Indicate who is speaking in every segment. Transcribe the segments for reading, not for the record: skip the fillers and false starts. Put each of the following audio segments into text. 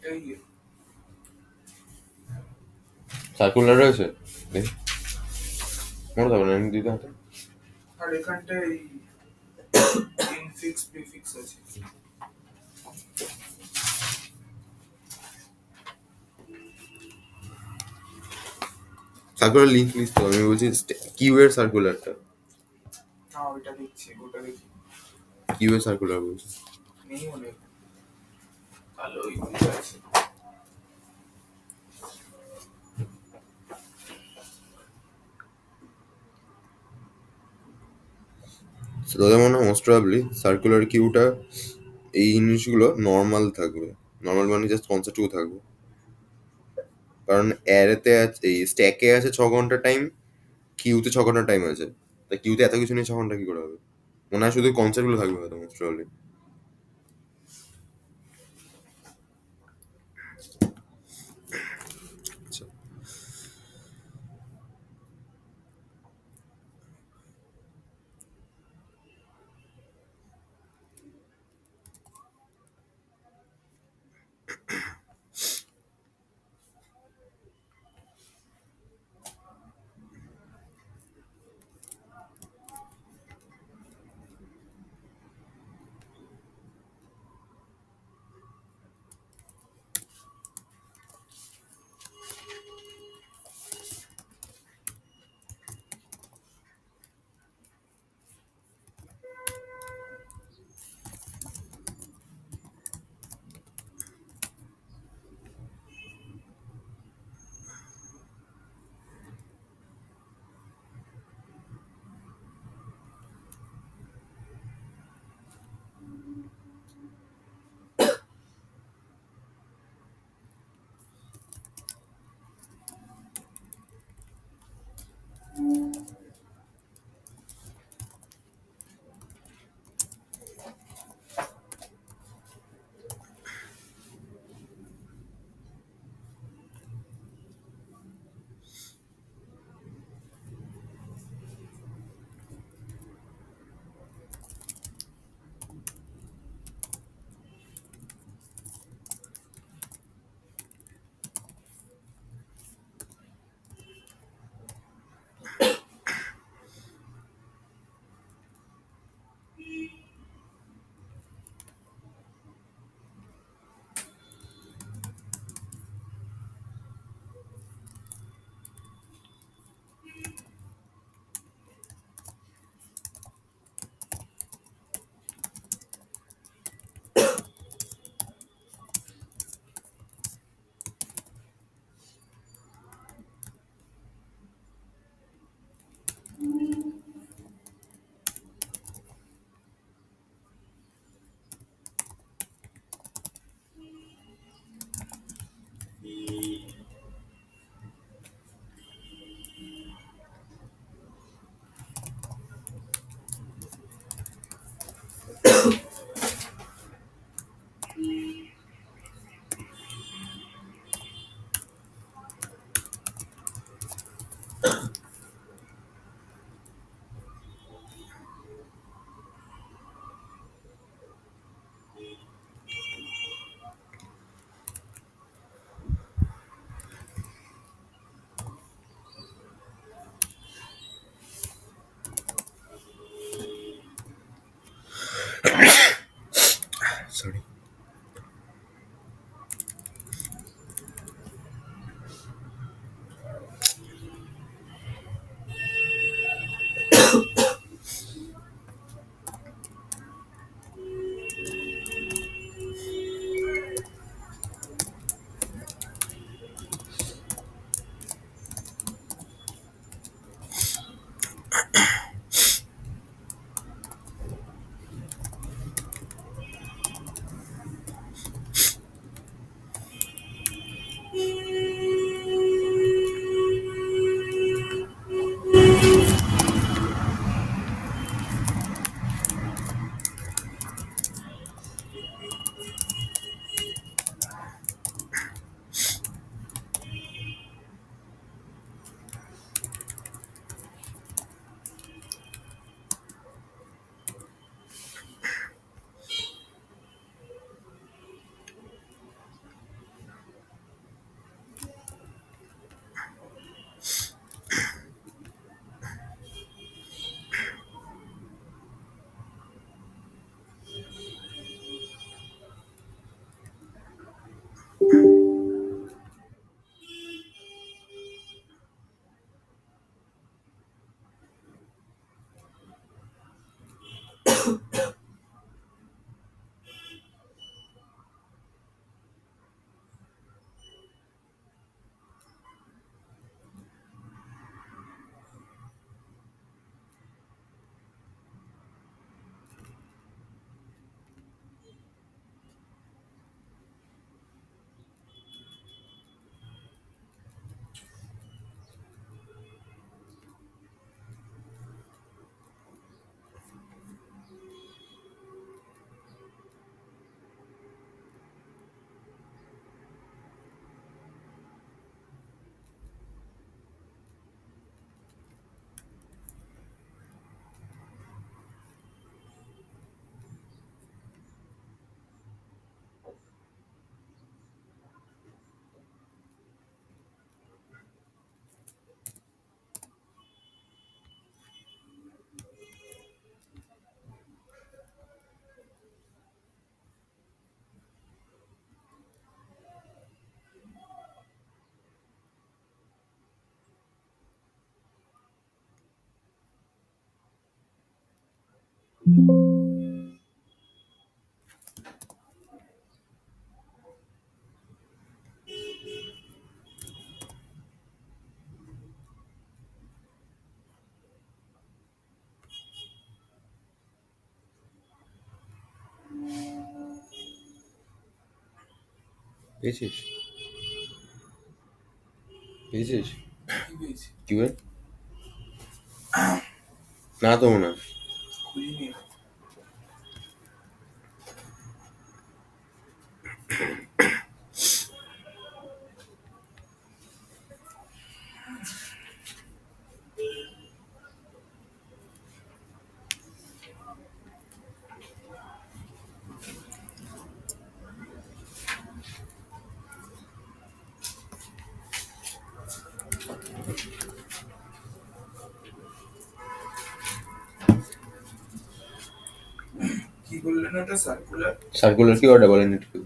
Speaker 1: এখানটাই
Speaker 2: circular রয়েছে, দেখি মনে থাকবে না এমনি দিতে হাতে।
Speaker 1: আর এখানটায় ইনফিক্স প্রিফিক্স আছে।
Speaker 2: সার্কুলার লিঙ্ক লিস্ট তো আমি বলছি কিউ এর সার্কুলারটা।
Speaker 1: না ওইটা দেখছি, ওটা দেখি।
Speaker 2: কিউ এর সার্কুলার বলছি।
Speaker 1: নেই মনে হয়। তাহলে ওইগুলো আছে।
Speaker 2: তোদের মনে হয় মোস্ট প্রবাবলি সার্কুলার কিউটা এই জিনিসগুলো নর্মাল থাকবে। নর্মাল মানে জাস্ট কনসেপ্টটুকু থাকবে, কারণ অ্যারেতে আছে, এই স্ট্যাকে আছে 6 ঘন্টা টাইম, কিউতে 6 ঘন্টা টাইম আছে। তা কিউতে এত কিছু নিয়ে 6 ঘন্টা কি করে হবে? মনে হয় শুধু কনসেপ্টগুলো থাকবে হয়তো মোস্ট প্রবাবলি। আচ্ছা, সরি। পেয়েছিস? পেয়েছিস?
Speaker 1: কি পেয়েছি?
Speaker 2: কি বল? না তো মনে হয়।
Speaker 1: খুঁজিনি। কি বললেন ওটা? সার্কুলার?
Speaker 2: সার্কুলার কি ওটা বলেন একটু।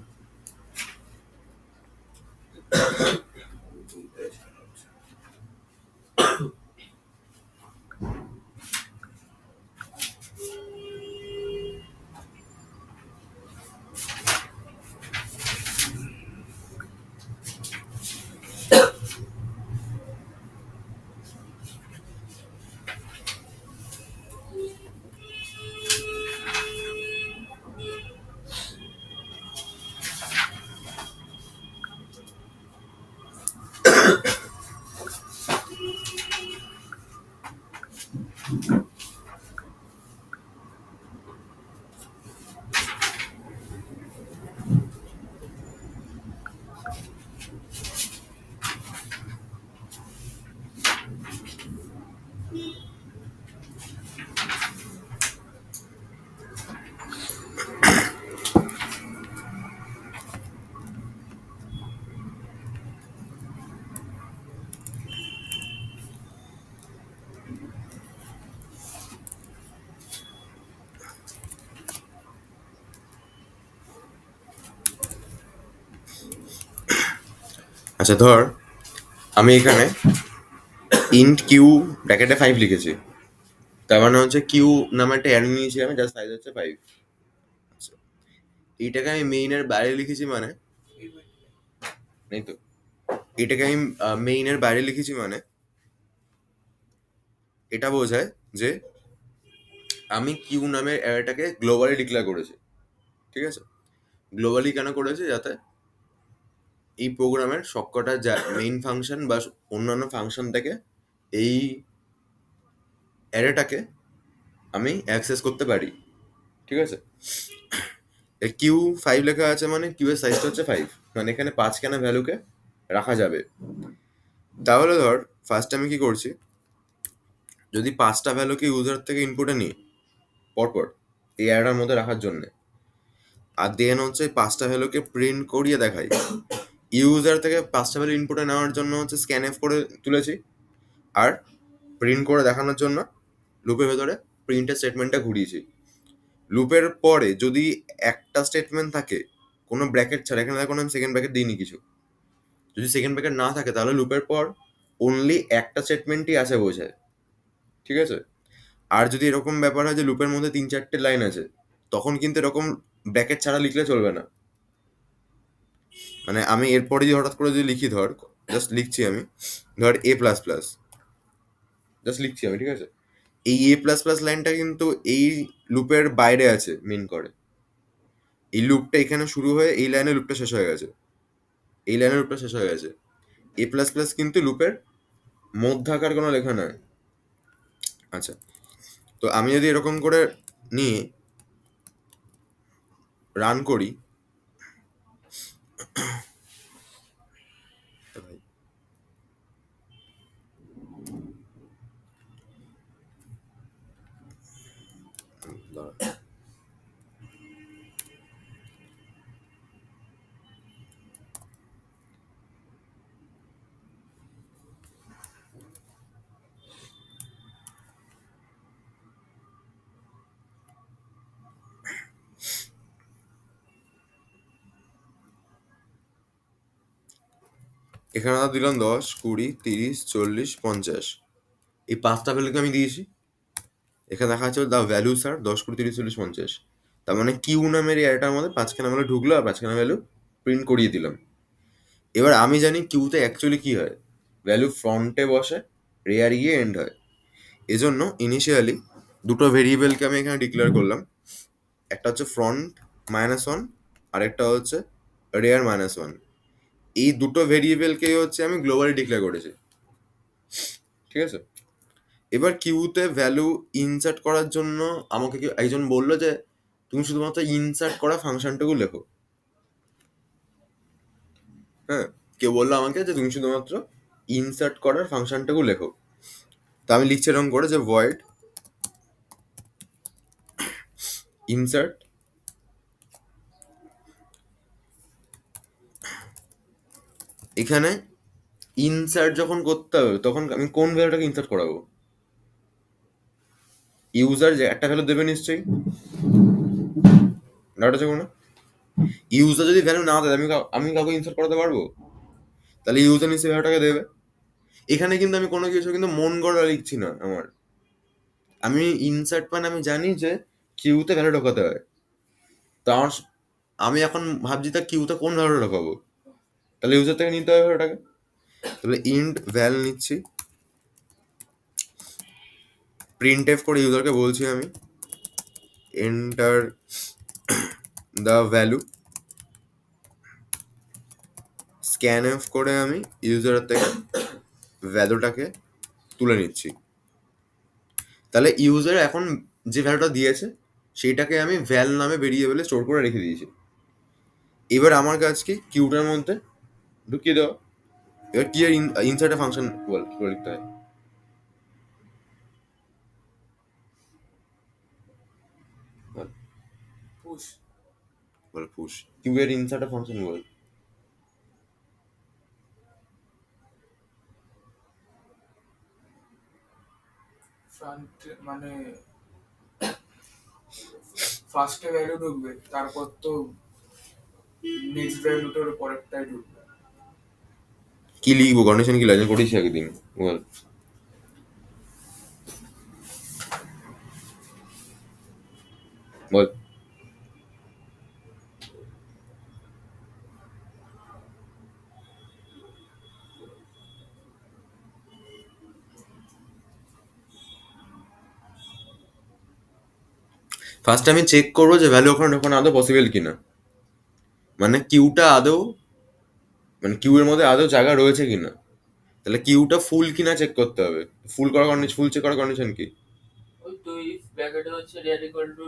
Speaker 2: আচ্ছা ধর আমি এখানে ইন্ট কিউ ব্র্যাকেটে 5 লিখেছি, তার মানে হচ্ছে কিউ নামে একটা অ্যারে নিয়েছি আমি, যার সাইজ হচ্ছে 5। আচ্ছা, এইটাকে আমি মেইনের বাইরে লিখেছি মানে, নেই তো, এটাকে আমি মেইনের বাইরে লিখেছি মানে এটা বোঝায় যে আমি কিউ নামের অ্যারেটাকে গ্লোবালি ডিক্লেয়ার করেছি। ঠিক আছে, গ্লোবালি কেন করেছি? যাতে এই প্রোগ্রামের সবকটা যা মেইন ফাংশন বা অন্যান্য ফাংশন থেকে এই অ্যারেটাকে আমি অ্যাক্সেস করতে পারি। ঠিক আছে, কিউ 5 লেখা আছে মানে কিউ এর সাইজটা হচ্ছে 5, মানে এখানে 5খানা ভ্যালুকে রাখা যাবে। তাহলে ধর ফার্স্ট আমি কি করছি, যদি 5টা ভ্যালুকে ইউজার থেকে ইনপুটে নিই পরপর এই অ্যারেটার মধ্যে রাখার জন্য, আর দেন হচ্ছে 5টা ভ্যালুকে প্রিন্ট করিয়ে দেখাই। ইউজার থেকে 5টা ভ্যালু ইনপুটে নেওয়ার জন্য হচ্ছে স্ক্যান এফ করে তুলেছি, আর প্রিন্ট করে দেখানোর জন্য লুপের ভেতরে প্রিন্টের স্টেটমেন্টটা ঘুরিয়েছি। লুপের পরে যদি একটা স্টেটমেন্ট থাকে কোনো ব্র্যাকেট ছাড়া, এখানে দেখো আমি সেকেন্ড ব্র্যাকেট দিইনি কিছু, যদি সেকেন্ড ব্র্যাকেট না থাকে তাহলে লুপের পর অনলি একটা স্টেটমেন্টই আছে বোঝায়। ঠিক আছে, আর যদি এরকম ব্যাপার হয় যে লুপের মধ্যে 3-4টে লাইন আছে, তখন কিন্তু এরকম ব্র্যাকেট ছাড়া লিখলে চলবে না। মানে আমি এরপরে যদি হঠাৎ করে যদি লিখি, ধর জাস্ট লিখছি আমি, ধর এ প্লাস প্লাস, জাস্ট লিখছি আমি, ঠিক আছে, এই এ প্লাস প্লাস লাইনটা কিন্তু এই লুপের বাইরে আছে মিন করে। এই লুপটা এখানে শুরু হয়ে এই লাইনে লুপটা শেষ হয়ে গেছে, এই লাইনের লুপটা শেষ হয়ে গেছে। এ প্লাস প্লাস কিন্তু লুপের মধ্যাকার কোনো লেখা নয়। আচ্ছা, তো আমি যদি এরকম করে নিয়ে রান করি, এখানে দিলাম 10, 20, 30, 40, 50, এই 5টা ভ্যালুকে আমি দিয়েছি। এখানে দেখা যাচ্ছে দ্য ভ্যালু স্যার 10, 20, 30, 40, 50। তার মানে কিউ নামের এই অ্যারেটার মধ্যে 5খানা ভ্যালু ঢুকলো আর 5খানা ভ্যালু প্রিন্ট করিয়ে দিলাম। এবার আমি জানি কিউতে অ্যাকচুয়ালি কি হয়, ভ্যালু ফ্রন্টে বসে, রেয়ার গিয়ে এন্ড হয়। এজন্য ইনিশিয়ালি দুটো ভেরিয়েবলকে আমি এখানে ডিক্লেয়ার করলাম, একটা হচ্ছে ফ্রন্ট -1 আর একটা হচ্ছে রেয়ার -1। এই দুটো ভেরিয়েবলকেই হচ্ছে আমি গ্লোবালি ডিক্লেয়ার করেছি, ঠিক আছে। এবার কিউতে ভ্যালু ইনসার্ট করার জন্য আমাকে একজন বললো যে তুমি শুধুমাত্র ইনসার্ট করা ফাংশনটুকু লেখো। হ্যাঁ, কেউ বললো আমাকে যে তুমি শুধুমাত্র ইনসার্ট করার ফাংশনটুকু লেখো। তো আমি লিখছি এরকম করে যে ভয়েড ইনসার্ট, এখানে ইনসার্ট যখন করতে হবে তখন আমি কোন ভ্যালুটাকে ইনসার্ট করাবো? ইউজার যে একটা ভ্যালু দেবে নিশ্চয়ই, ডাটা যখন না, ইউজার যদি ভ্যালু না দেয় আমি কাউকে ইনসার্ট করাতে পারবো? তাহলে ইউজার নিশ্চয়ই ভ্যালুটাকে দেবে। এখানে কিন্তু আমি কোনো কিছু কিন্তু মন গড়া লিখছি না আমার, আমি ইনসার্ট মানে আমি জানি যে কিউতে ভ্যালু ঢোকাতে হয়। তার আমি এখন ভাবছি তা কিউতে কোন ভ্যালুটা ঢোকাবো, তাহলে ইউজার থেকে নিতে হবে ভ্যালুটাকে। তাহলে ইন্ট ভ্যাল নিচ্ছি, প্রিন্ট এফ করে ইউজারকে বলছি আমি enter the value, scan F করে আমি ইউজারের থেকে ভ্যালুটাকে তুলে নিচ্ছি। তাহলে ইউজার এখন যে ভ্যালুটা দিয়েছে সেইটাকে আমি ভ্যাল নামে ভেরিয়েবলে স্টোর করে রেখে দিয়েছি। এবার আমার কাজ কি কিউটার মধ্যে ঢুকিয়ে দেওয়া। এবার কি আর ইনসার্ট ফাংশন বল কি করে লিখতে হয় বল,
Speaker 1: পুশ
Speaker 2: বল পুশ কিউ এর ইনসার্ট ফাংশন বল।
Speaker 1: ফ্রন্ট মানে ফার্স্টে ভ্যালু ঢুকবে, তারপর তো নেক্সট ভ্যালুটার পরেরটাই ঢুকবে।
Speaker 2: কি লিখবো, কন্ডিশন কি লাগে করেছি একদিন বল। বল ফার্স্ট আমি চেক করবো যে ভ্যালু ওখানে ঢোকানো আদৌ পসিবল কিনা, মানে কিউটা আদৌ, মানে কিউ এর মধ্যে আদৌ জায়গা রয়েছে কিনা। তাহলে কিউটা ফুল কিনা চেক করতে হবে। ফুল করা কন্ডিশন, ফুল চেক করার কন্ডিশন কি?
Speaker 1: ওই তো ইফ ব্র্যাকেটে হচ্ছে রেয়ার ইকুয়াল টু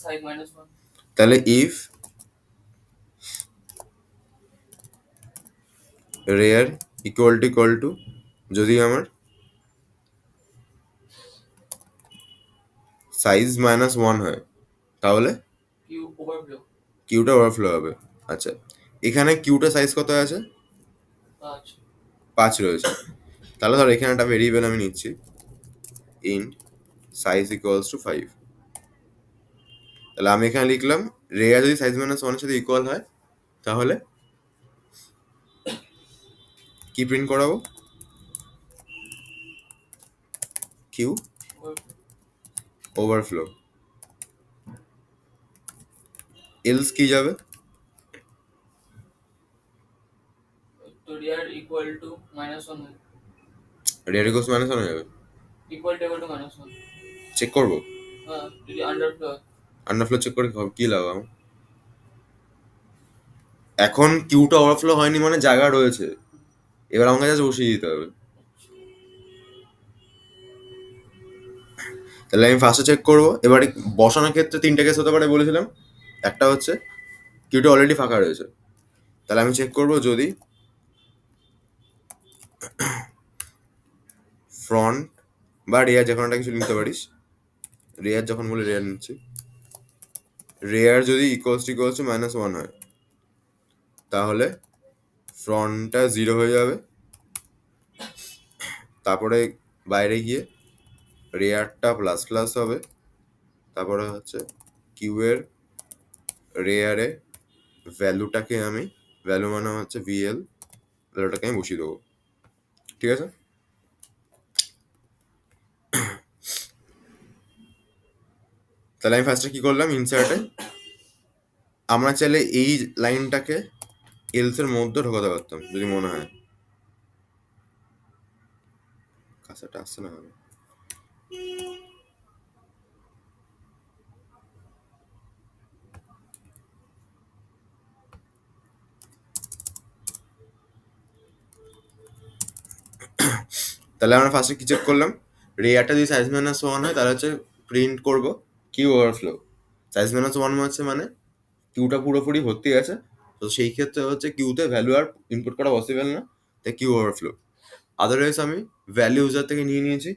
Speaker 1: সাইজ -1।
Speaker 2: তাহলে ইফ রেয়ার ইকুয়াল টু যদি আমার সাইজ -1 হয় তাহলে
Speaker 1: কিউ ওভারফ্লো
Speaker 2: কিউটা ওভারফ্লো হবে। আচ্ছা, এখানে কিউটা সাইজ কত আছে?
Speaker 1: 5।
Speaker 2: 5 রয়েছে। তাহলে ধর এখানে একটা ভেরিয়েবল আমি নিচ্ছি ইন্ট সাইজ ইকুয়ালস টু 5। তাহলে আমি এখানে লিখলাম রেয়ার যদি সাইজ -1 এর সাথে ইকুয়াল হয় তাহলে কি প্রিন্ট করাবো? Q overflow. এলস কি যাবে?
Speaker 1: তো রেয়ার ইকুয়াল টু -1 হয়।
Speaker 2: রেয়ার ইকুয়ালস -1 হয়ে যাবে।
Speaker 1: Equal to -1।
Speaker 2: চেক করবো,
Speaker 1: হ্যাঁ, যদি আন্ডারফ্লো হয়।
Speaker 2: আন্ডারফ্লো চেক করে কি লাগাবো? এখন কিউটা ওভারফ্লো হয়নি মানে জায়গা রয়েছে, এবার আমাকে জাস্ট বসিয়ে দিতে হবে। তাহলে আমি ফার্স্টে চেক করবো। এবারে বসানোর ক্ষেত্রে 3টে কেস হতে পারে বলেছিলাম। একটা হচ্ছে কিউটা অলরেডি ফাঁকা রয়েছে, তাহলে আমি চেক করবো যদি ফ্রন্ট বা রেয়ার যে কোনো একটা কিছু নিতে পারিস। রেয়ার যখন বলে রেয়ার নিচ্ছি, রেয়ার যদি ইকুয়ালস টু -1 হয় তাহলে ফ্রন্টটা 0 হয়ে যাবে, তারপরে বাইরে গিয়ে রেয়ারটা প্লাস হবে, তারপরে হচ্ছে কিউ এর রেয়ারে ভ্যালুটাকে আমি, ভ্যালু মানে হচ্ছে ভিএল, ভ্যালুটাকে আমি বসিয়ে দেবো, ঠিক আছে। তাহলে আমি ফার্স্টে কি করলাম, ইনসার্টে আমরা চাইলে এই লাইনটাকে এলস এর মধ্যে ঢোকাতে পারতাম যদি মনে হয়। কাঁচাটা আসছে না হবে। তাহলে আমরা ফার্স্টে কি চেক করলাম, রেয়ারটা যদি সাইজ মাইনাস ওয়ান হয় তাহলে হচ্ছে প্রিন্ট করবো queue overflow. Size minus one হচ্ছে মানে কিউটা পুরোপুরি ভর্তি আছে, তো সেই ক্ষেত্রে হচ্ছে কিউতে ভ্যালু আর ইনপুট করা পসিবল না, তাই কিউ ওভারফ্লো। আদারওয়াইজ আমি ভ্যালু ইউজার থেকে নিয়ে নিয়েছি,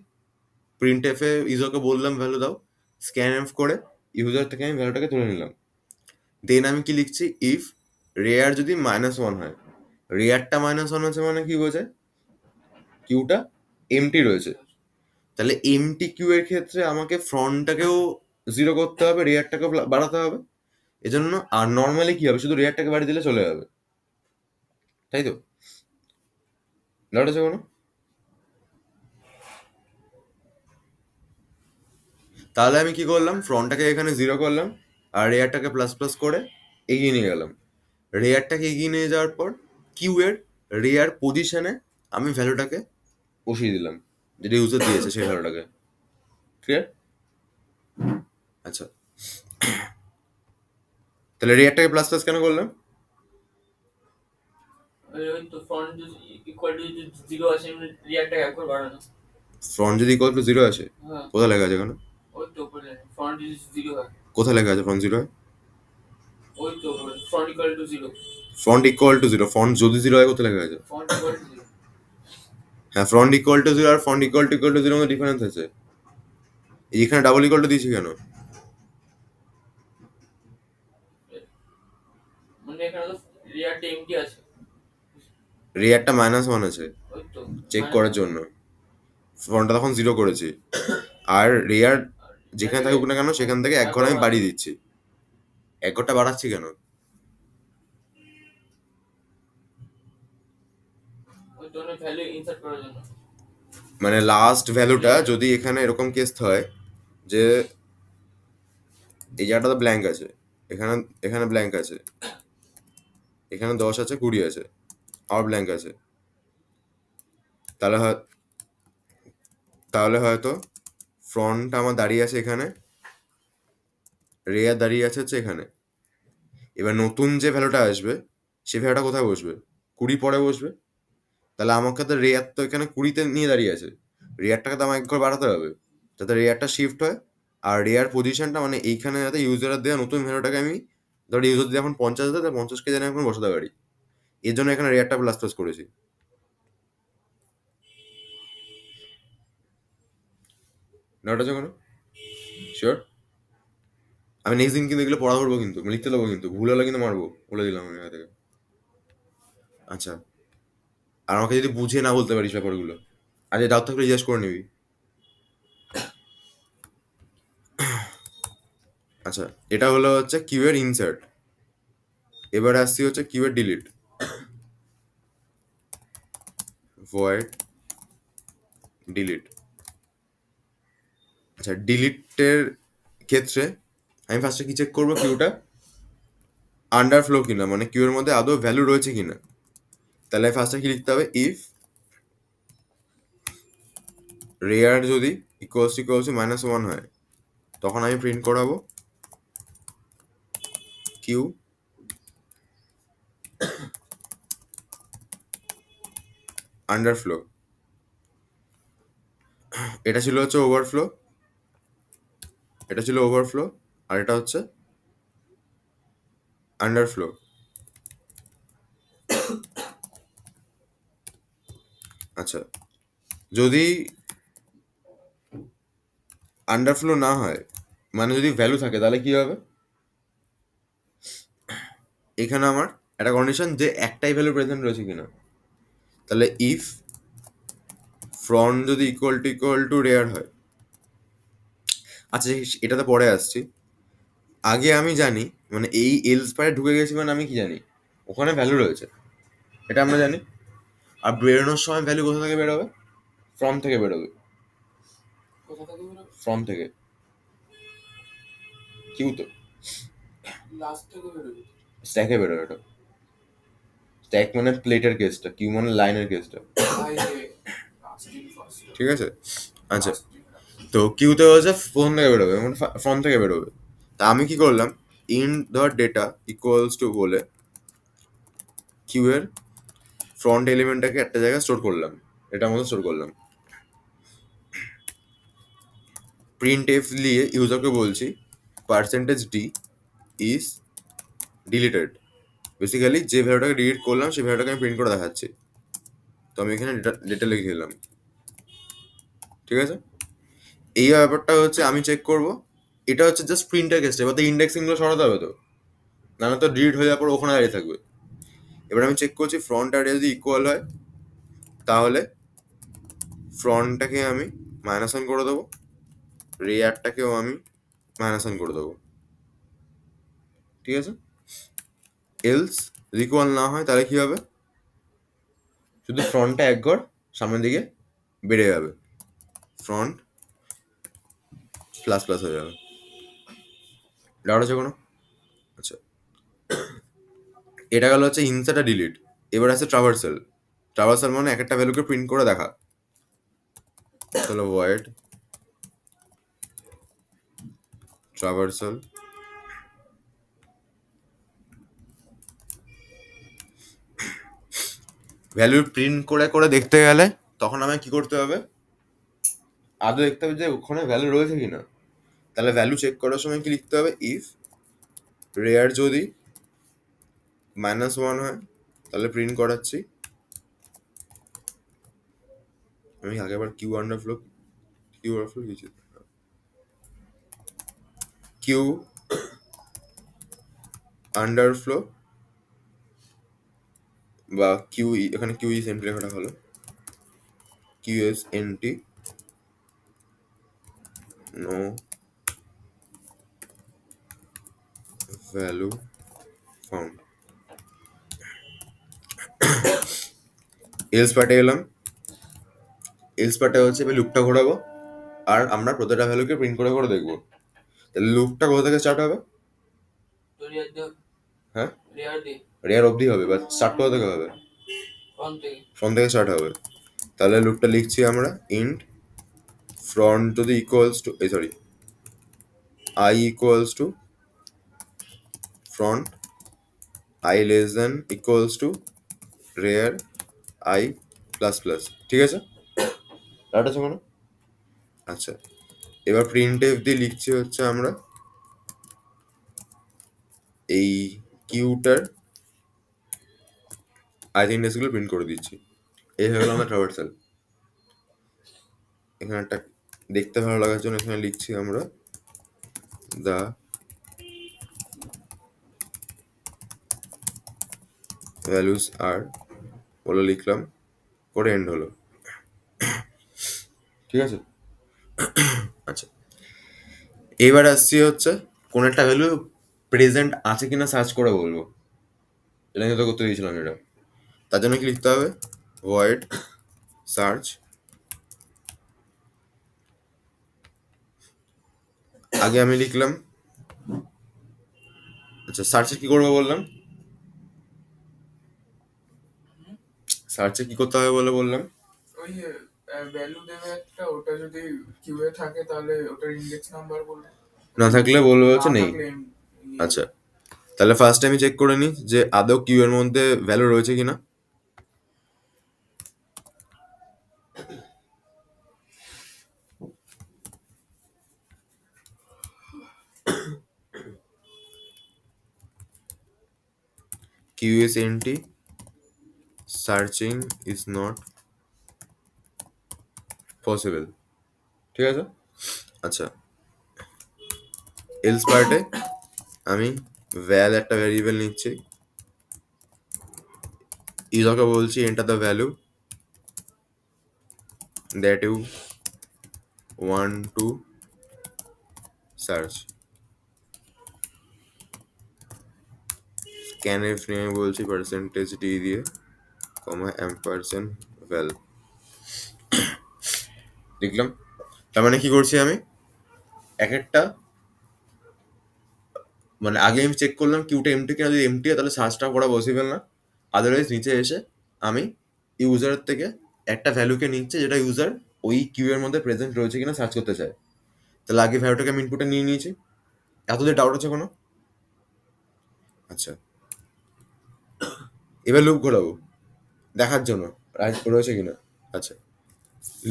Speaker 2: প্রিন্ট এফে ইউজারকে বললাম ভ্যালু দাও, স্ক্যান এফ করে ইউজার থেকে আমি ভ্যালুটাকে তুলে নিলাম। দেন আমি কি লিখছি, ইফ রেয়ার যদি মাইনাস ওয়ান হয়, রেয়ারটা মাইনাস ওয়ান আছে মানে কি বোঝায়, কিউটা এমটি রয়েছে। তাহলে এমটি কিউ এর ক্ষেত্রে আমাকে ফ্রন্টটাকেও জিরো করতে হবে, রেয়ারটাকেও বাড়াতে হবে। এজন্য আর নর্মালি কি হবে, শুধু রেয়ারটাকে বাড়িয়ে দিলে চলে যাবে, তাই তো? ডাউট আছে কোনো? তাহলে আমি কি করলাম, ফ্রন্টটাকে এখানে জিরো করলাম আর রেয়ারটাকে প্লাস প্লাস করে এগিয়ে নিয়ে গেলাম। রেয়ারটাকে এগিয়ে নিয়ে যাওয়ার পর কিউ এর রেয়ার পজিশনে আমি ভ্যালুটাকে বসিয়ে দিলাম, যেটা ইউজার দিয়েছে সেই ভ্যালুটাকে। ক্লিয়ার? আচ্ছা, তাহলে রেয়ারটাকে প্লাস প্লাস কেন করলাম?
Speaker 1: ওই তো ফন্ট ইকুয়াল টু যদি জিরো আসে এমনি রিয়াক্টটাকে একবার বাড়ানো।
Speaker 2: ফ্রন্ট যদি ইকুয়াল টু জিরো আসে,
Speaker 1: হ্যাঁ
Speaker 2: কোথায় লেখা আছে এখানে?
Speaker 1: ওই তো উপরে ফন্ট যদি জিরো হয়,
Speaker 2: কোথায় লেখা আছে ফ্রন্ট জিরো হয়?
Speaker 1: ওই তো উপরে front equal to zero.
Speaker 2: Front equal to zero, front যদি জিরো হয় কোথায় লেখা আছে?
Speaker 1: Front equal to zero.
Speaker 2: হ্যাঁ, ফ্রন্ট ইকুয়াল টু জিরো আর ফ্রন্ট ইকুয়াল টু জিরো মধ্যে ডিফারেন্স আছে। এইখানে ডাবল ইকুয়াল টু দিয়েছি কেন?
Speaker 1: মানে এখানে তো রিয়াক্ট এমটি আছে।
Speaker 2: রেয়ারটা মাইনাস ওয়ান আছে
Speaker 1: ওই তো
Speaker 2: চেক করার জন্য, ফ্রন্টটা তখন জিরো করেছি, আর রেয়ার যেখানে থাকুক না কেন সেখান থেকে এক ঘর আমি বাড়িয়ে দিচ্ছি। এক ঘরটা বাড়াচ্ছি কেন?
Speaker 1: ওই ধরনের ভ্যালু ইনসার্ট করার জন্য।
Speaker 2: মানে লাস্ট ভ্যালুটা যদি এখানে এরকম কেস হয় যে এই জায়গাটা তো ব্ল্যাঙ্ক আছে, এখানে এখানে ব্ল্যাঙ্ক আছে, এখানে 10 আছে 20 আছে, আর ব্ল্যাঙ্ক আছে, তাহলে তাহলে হয়তো ফ্রন্ট আমার দাঁড়িয়ে আছে এখানে, রেয়ার দাঁড়িয়ে আছে হচ্ছে এখানে। এবার নতুন যে ভ্যালুটা আসবে সেই ভ্যালুটা কোথায় বসবে? 20 পরে বসবে। তাহলে আমাকে তো রেয়ার তো এখানে 20-তে নিয়ে দাঁড়িয়ে আছে, রেয়ারটাকে তো আমার এক ঘর বাড়াতে হবে যাতে রেয়ারটা শিফট হয়। আর রেয়ার পজিশনটা মানে এইখানে যাতে ইউজারের দেওয়া নতুন ভ্যালুটাকে আমি, ধর ইউজার যদি এখন 50 দেয় তাহলে 50কে যেন এখন বসাতে পারি, এর জন্য এখানে রেয়ারটা প্লাস প্লাস করেছি। ডাউট আছে কোনো? শিওর? আমি নেক্সট দিন কিন্তু এগুলো পড়া করবো, কিন্তু লিখতে দেবো, কিন্তু ভুল হলে কিন্তু মারবো, বলে দিলাম আমি আগে থেকে। আচ্ছা, আর আমাকে যদি বুঝিয়ে না বলতে পারিস ব্যাপারগুলো, আজ ডাউট থাকলে জিজ্ঞেস করে নিবি। আচ্ছা, এটা হলো হচ্ছে কিউ এর ইনসার্ট। এবার আসছি হচ্ছে কিউ এর ডিলিট। Void delete. আচ্ছা, ডিলিটের ক্ষেত্রে আমি ফার্স্টে কি চেক করবো, কিউটা আন্ডারফ্লো কিনা, মানে কিউ এর মধ্যে আদৌ ভ্যালু রয়েছে কিনা। তাহলে ফার্স্টে কি লিখতে হবে, ইফ রেয়ার যদি ইকুয়ালস টু মাইনাস ওয়ান হয় তখন আমি প্রিন্ট করাবো কিউ আন্ডারফ্লো। এটা ছিল হচ্ছে ওভারফ্লো, এটা ছিল ওভারফ্লো, আর এটা হচ্ছে আন্ডারফ্লো। আচ্ছা, যদি আন্ডারফ্লো না হয় মানে যদি ভ্যালু থাকে তাহলে কি হবে, এখানে আমার একটা কন্ডিশন যে একটাই ভ্যালু প্রেজেন্ট রয়েছে কিনা। তাহলে ইফ ফ্রন্ট যদি ইকুয়াল টু রেয়ার হয়, আচ্ছা এটাতে পরে আসছি, আগে আমি জানি মানে এই এলস পারে ঢুকে গেছি মানে আমি কি জানি ওখানে ভ্যালু রয়েছে, এটা আমরা জানি। আর বেরোনোর সময় ভ্যালু কোথা থেকে বেরোবে? ফ্রম থেকে বেরোবে,
Speaker 1: কোথা থেকে বেরোবে?
Speaker 2: ফ্রম থেকে। কিউ তো
Speaker 1: লাস্ট থেকে বেরোবে।
Speaker 2: স্ট্যাকে বেরোয় এটা। স্ট্যাক মানে প্লেটের কেসটা, কিউ মানে লাইনের কেসটা।
Speaker 1: এই যে লাস্ট ইন ফার্স্ট,
Speaker 2: ঠিক আছে, আচ্ছা।
Speaker 1: Last in last.
Speaker 2: তো কিউতে হচ্ছে ফোন থেকে বেরোবে, মানে ফ্রন্ট থেকে বেরোবে। তা আমি কি করলাম, in the data equals to বলে কিউ এর ফ্রন্ট এলিমেন্টটাকে একটা জায়গায় স্টোর করলাম, এটার মধ্যে স্টোর করলাম। প্রিন্ট এফ দিয়ে ইউজারকে বলছি percentage D is deleted. Basically যে ভ্যালুটাকে ডিলিট করলাম সেই ভ্যালুটাকে আমি প্রিন্ট করে দেখাচ্ছি। তো আমি এখানে ডেটা লিখে দিলাম। ঠিক আছে, এই ব্যাপারটা হচ্ছে আমি চেক করব। এটা হচ্ছে জাস্ট প্রিন্টের কেসটা, এবার তো ইন্ডেক্সিংগুলো সরাতে হবে তো, নাহলে তো ডিলিট হয়ে যাওয়ার পর ওখানে দাঁড়িয়ে থাকবে। এবার আমি চেক করছি ফ্রন্ট আর যদি ইকুয়াল হয় তাহলে ফ্রন্টটাকে আমি -1 করে দেবো, রেয়ারটাকেও আমি -1 করে দেবো। ঠিক আছে, এলস যদি ইকুয়াল না হয় তাহলে কি হবে, শুধু ফ্রন্টটা এক ঘর সামনের দিকে বেড়ে যাবে, ফ্রন্ট প্লাস প্লাস হয়ে যাবে। ডাউট আছে কোনো? আচ্ছা, এটা গেল হচ্ছে ইনসার্ট আর ডিলিট। এবার আছে ট্রাভার্সাল। ট্রাভার্সাল মানে এক একটা ভ্যালুকে প্রিন্ট করে দেখা। তাহলে void ট্রাভার্সাল ভ্যালু প্রিন্ট করে করে দেখতে গেলে তখন আমায় কি করতে হবে, আদৌ দেখতে হবে যে ওখানে ভ্যালু রয়েছে কিনা। তাহলে ভ্যালু চেক করার সময় কি লিখতে হবে, ইফ রেয়ার যদি -1 হয় তাহলে প্রিন্ট করাচ্ছি। আমি আগে আবার কিউ আন্ডারফ্লো কিছু কিউ আন্ডারফ্লো বা কিউ, এখানে কিউ ইজ এন্ট্রি লেখাটা হলো queue S N T no value found. Else পার্টে গেলাম। এলস পার্টে হচ্ছে আমি লুপটা ঘোরাবো আর আমরা প্রতিটা ভ্যালুকে প্রিন্ট করে করে দেখবো। তাহলে লুপটা কোথা থেকে স্টার্ট হবে,
Speaker 1: তো রিয়ার দে,
Speaker 2: হ্যাঁ
Speaker 1: রিয়ার দে
Speaker 2: রেয়ার অবধি হবে, বা স্টার্ট কোথা থেকে হবে,
Speaker 1: ফ্রন্ট থেকে।
Speaker 2: ফ্রন্ট থেকে স্টার্ট হবে। তাহলে লুপটা লিখছি আমরা ইন্ট ফ্রন্ট যদি equals to sorry I equals two front, I less than equals to rare I plus plus. ঠিক আছে, রাইট আছে কোনো? আচ্ছা, এবার প্রিন্ট এফ দিয়ে লিখছি হচ্ছে আমরা এই কিউটার আইডেন্টিটিসগুলো প্রিন্ট করে দিচ্ছি। এই হয়ে গেল আমরা ট্রাভার্সাল। এখানে একটা দেখতে ভালো লাগার জন্য এখানে লিখছি আমরা দ্য ভ্যালুস আর বলে লিখলাম, করে এন্ড হলো। ঠিক আছে, আচ্ছা, এবার আসছি হচ্ছে কোন একটা ভ্যালু প্রেজেন্ট আছে কিনা সার্চ করে বলবো। এটা কিন্তু করতে দিয়েছিলাম এটা। তার জন্য কি লিখতে হবে, void সার্চ। আগে আমি লিখলাম, আচ্ছা সার্চে কি করবো বললাম, সার্চে কি করতে হবে বলে বললাম,
Speaker 1: ওই ভ্যালু দেবে একটা, ওটা যদি কিউ এ থাকে তাহলে ওটার ইন্ডেক্স নাম্বার বলবে,
Speaker 2: না থাকলে বলবো
Speaker 1: না
Speaker 2: হচ্ছে নেই।
Speaker 1: থাকলে
Speaker 2: আচ্ছা, তাহলে ফার্স্ট আমি চেক করে নিই যে আদৌ কিউ এর মধ্যে ভ্যালু রয়েছে কিনা। Queue S N T searching is not possible. ঠিক আছে, আচ্ছা, এলস পার্টে আমি ভ্যাল একটা ভ্যারিয়েবল নিচ্ছি, ইউজারকে বলছি enter the value that you want to search. Scanf নিয়ে আমি বলছি পার্সেন্টেজ ডি দিয়ে কমা অ্যাম্পারসেন্ট ভ্যাল লিখলাম। তার মানে কি করছি আমি, এক একটা মানে আগে আমি চেক করলাম কিউটা এমটি কিনা, যদি এমটি হয় তাহলে সার্চটা করা পসিবল না। আদারওয়াইজ নিচে এসে আমি ইউজারের থেকে একটা ভ্যালুকে নিচ্ছে যেটা ইউজার ওই কিউ এর মধ্যে প্রেজেন্ট রয়েছে কিনা সার্চ করতে চায়। তাহলে আগে ভ্যালুটাকে আমি ইনপুটে নিয়ে নিয়েছি। এতদের ডাউট আছে কোনো? আচ্ছা, এবার লুপ ঘোরাবো দেখার জন্য রয়েছে কিনা। আচ্ছা,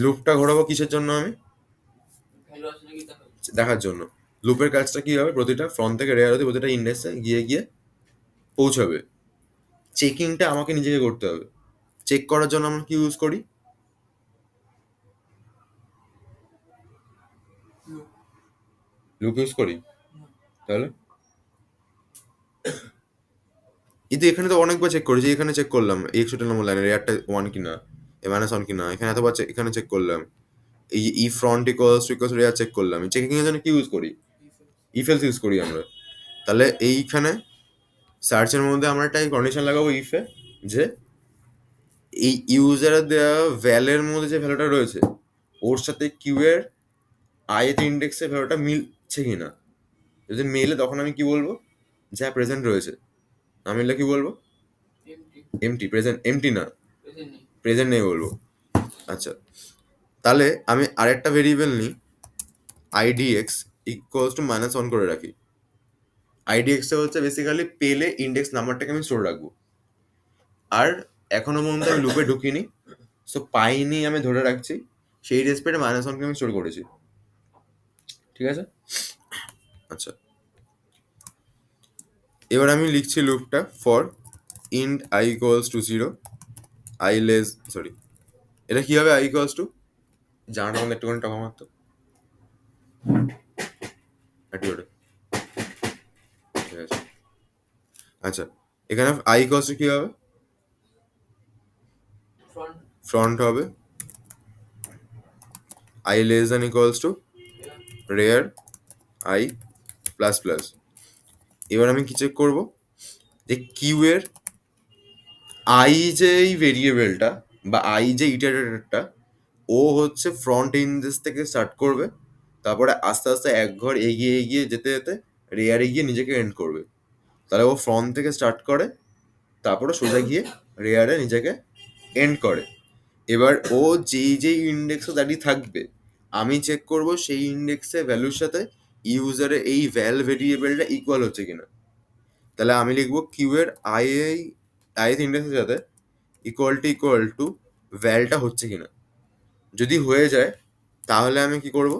Speaker 2: লুপটা ঘোরাবো কিসের জন্য? আমি দেখার জন্য। লুপের কাজটা কি হবে, প্রতিটা ফ্রন্ট থেকে রেয়ার হতে প্রতিটা ইন্ডেক্সে গিয়ে গিয়ে পৌঁছাবে। চেকিংটা আমাকে নিজেকে করতে হবে। চেক করার জন্য আমরা কি ইউজ করি? লুপ ইউজ করি। তাহলে কিন্তু এখানে তো অনেকবার চেক করেছি। এখানে চেক করলাম এই 100 নম্বর লাইনে রেয়ারটা 1 কিনা, এ মাইনাস 1 কিনা। এখানে এতবার এখানে চেক করলাম। এই ই ফ্রন্ট ইকুয়ালস রেয়ার চেক করলাম। চেকিং এর জন্য কি ইউজ করি? ইফ এলস ইউজ করি আমরা। তাহলে এইখানে সার্চের মধ্যে আমরা একটা কন্ডিশন লাগাবো ইফে, যে এই ইউজারের দেওয়া ভ্যালের মধ্যে যে ভ্যালুটা রয়েছে ওর সাথে কিউ এর আইথ ইন্ডেক্সের ভ্যালুটা মিলছে কিনা। যদি মেলে তখন আমি কি বলবো? যা প্রেজেন্ট রয়েছে। না মিললে কি বলবো? এমটি। প্রেজেন্ট এমটি না, প্রেজেন্ট নেই বলবো। আচ্ছা, তাহলে আমি আরেকটা ভেরিয়েবল নিই, আইডিএক্স ইকুয়ালস টু মাইনাস 1 করে রাখি। আইডিএক্সটা হচ্ছে বেসিক্যালি পেলে ইন্ডেক্স নাম্বারটাকে আমি স্টোর রাখবো। আর এখনো পর্যন্ত আমি লুপে ঢুকিনি, সো পাইনি আমি ধরে রাখছি। সেই রেসপেক্টে মাইনাস 1কে আমি স্টোর করেছি। ঠিক আছে? আচ্ছা, এবার আমি লিখছি লুপটা for int i equals to 0, i less sorry, এটা কি হবে? আই ইকুয়ালস টু, জানাটা আমাদের একটুখানি টাকা মারতো একটু ওটা। ঠিক আছে। আচ্ছা, এখানে আই ইকুয়ালস টু কি হবে? ফ্রন্ট হবে I less than equals to rare I plus plus. এবার আমি কি চেক করব? যে কিউ এর আই যে এই ভেরিয়েবলটা বা আই যে ইটারেটরটা, ও হচ্ছে ফ্রন্ট ইন্ডেক্স থেকে স্টার্ট করবে, তারপরে আস্তে আস্তে এক ঘর এগিয়ে এগিয়ে যেতে যেতে রেয়ারে গিয়ে নিজেকে এন্ড করবে। তাহলে ও ফ্রন্ট থেকে স্টার্ট করে, তারপরে সোজা গিয়ে রেয়ারে নিজেকে এন্ড করে। এবার ও যেই যেই ইন্ডেক্সে দাঁড়িয়ে থাকবে আমি চেক করব সেই ইন্ডেক্সের ভ্যালুর সাথে ইউজারের এই ভ্যাল ভেরিয়েবলটা ইকুয়াল হচ্ছে কিনা। তাহলে আমি লিখবো কিউ এর আই ইন্ডেক্সের সাথে ইকুয়াল টু ভ্যালটা হচ্ছে কিনা। যদি হয়ে যায় তাহলে আমি কি করব?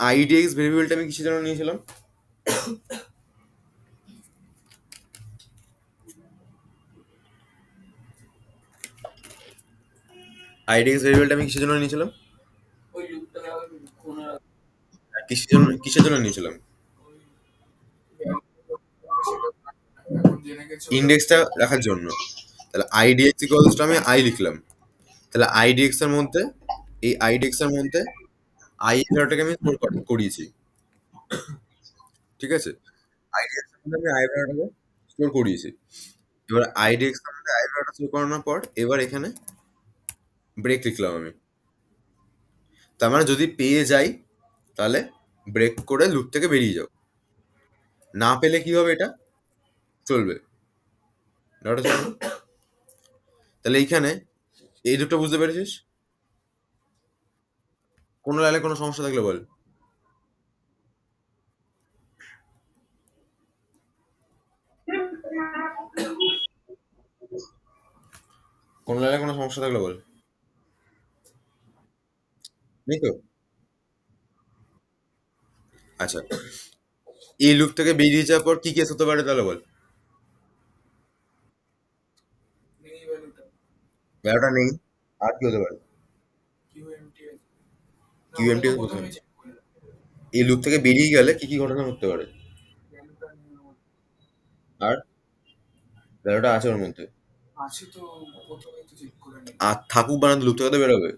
Speaker 2: আইডিএক্স ভেরিয়েবলটা আমি কিসের জন্য নিয়েছিলাম? আইডিএক্স ভেরিয়েবলটা আমি কিসের জন্য নিয়েছিলাম? কিসের জন্য নিয়েছিলাম? ইন্ডেক্সটা রাখার জন্য। তাহলে আইডিএক্স ইকুয়ালস টু আমি আই লিখলাম। তাহলে আইডিএক্স এর মধ্যে এই আইডিএক্স এর মধ্যে আই ভ্যালুটাকে আমি স্টোর করিয়েছি। ঠিক আছে? আইডিএক্স এর মধ্যে আমি আই ভ্যালুটাকে স্টোর করিয়েছি। এবার আইডিএক্স এর মধ্যে আই ভ্যালুটা স্টোর করানোর পর এবার এখানে ব্রেক লিখলাম আমি। তার মানে যদি পেয়ে যাই তাহলে ব্রেক করে লুপ থেকে বেরিয়ে যাও। না পেলে কি হবে? এটা চলবে। ডাউট আছে কোনো? তাহলে এইখানে এই দুটো বুঝতে পেরেছিস? কোনো লাইনে কোনো সমস্যা থাকলে বল। কোনো লাইনে কোনো সমস্যা থাকলে বল। নেই তো? আচ্ছা, এই লুপ থেকে বেরিয়ে যাওয়ার পর কি কেস হতে পারে তাহলে বল। ভ্যালুটা নেই, আর কি হতে পারে? কিউএমটি প্রথমে। এই লুপ থেকে বেরিয়ে গেলে কি কি ঘটনা ঘটতে পারে? আর ভ্যালুটা আছে ওর মধ্যে। আর থাকুক বানাতে লুপ থেকে তো বেরোবে।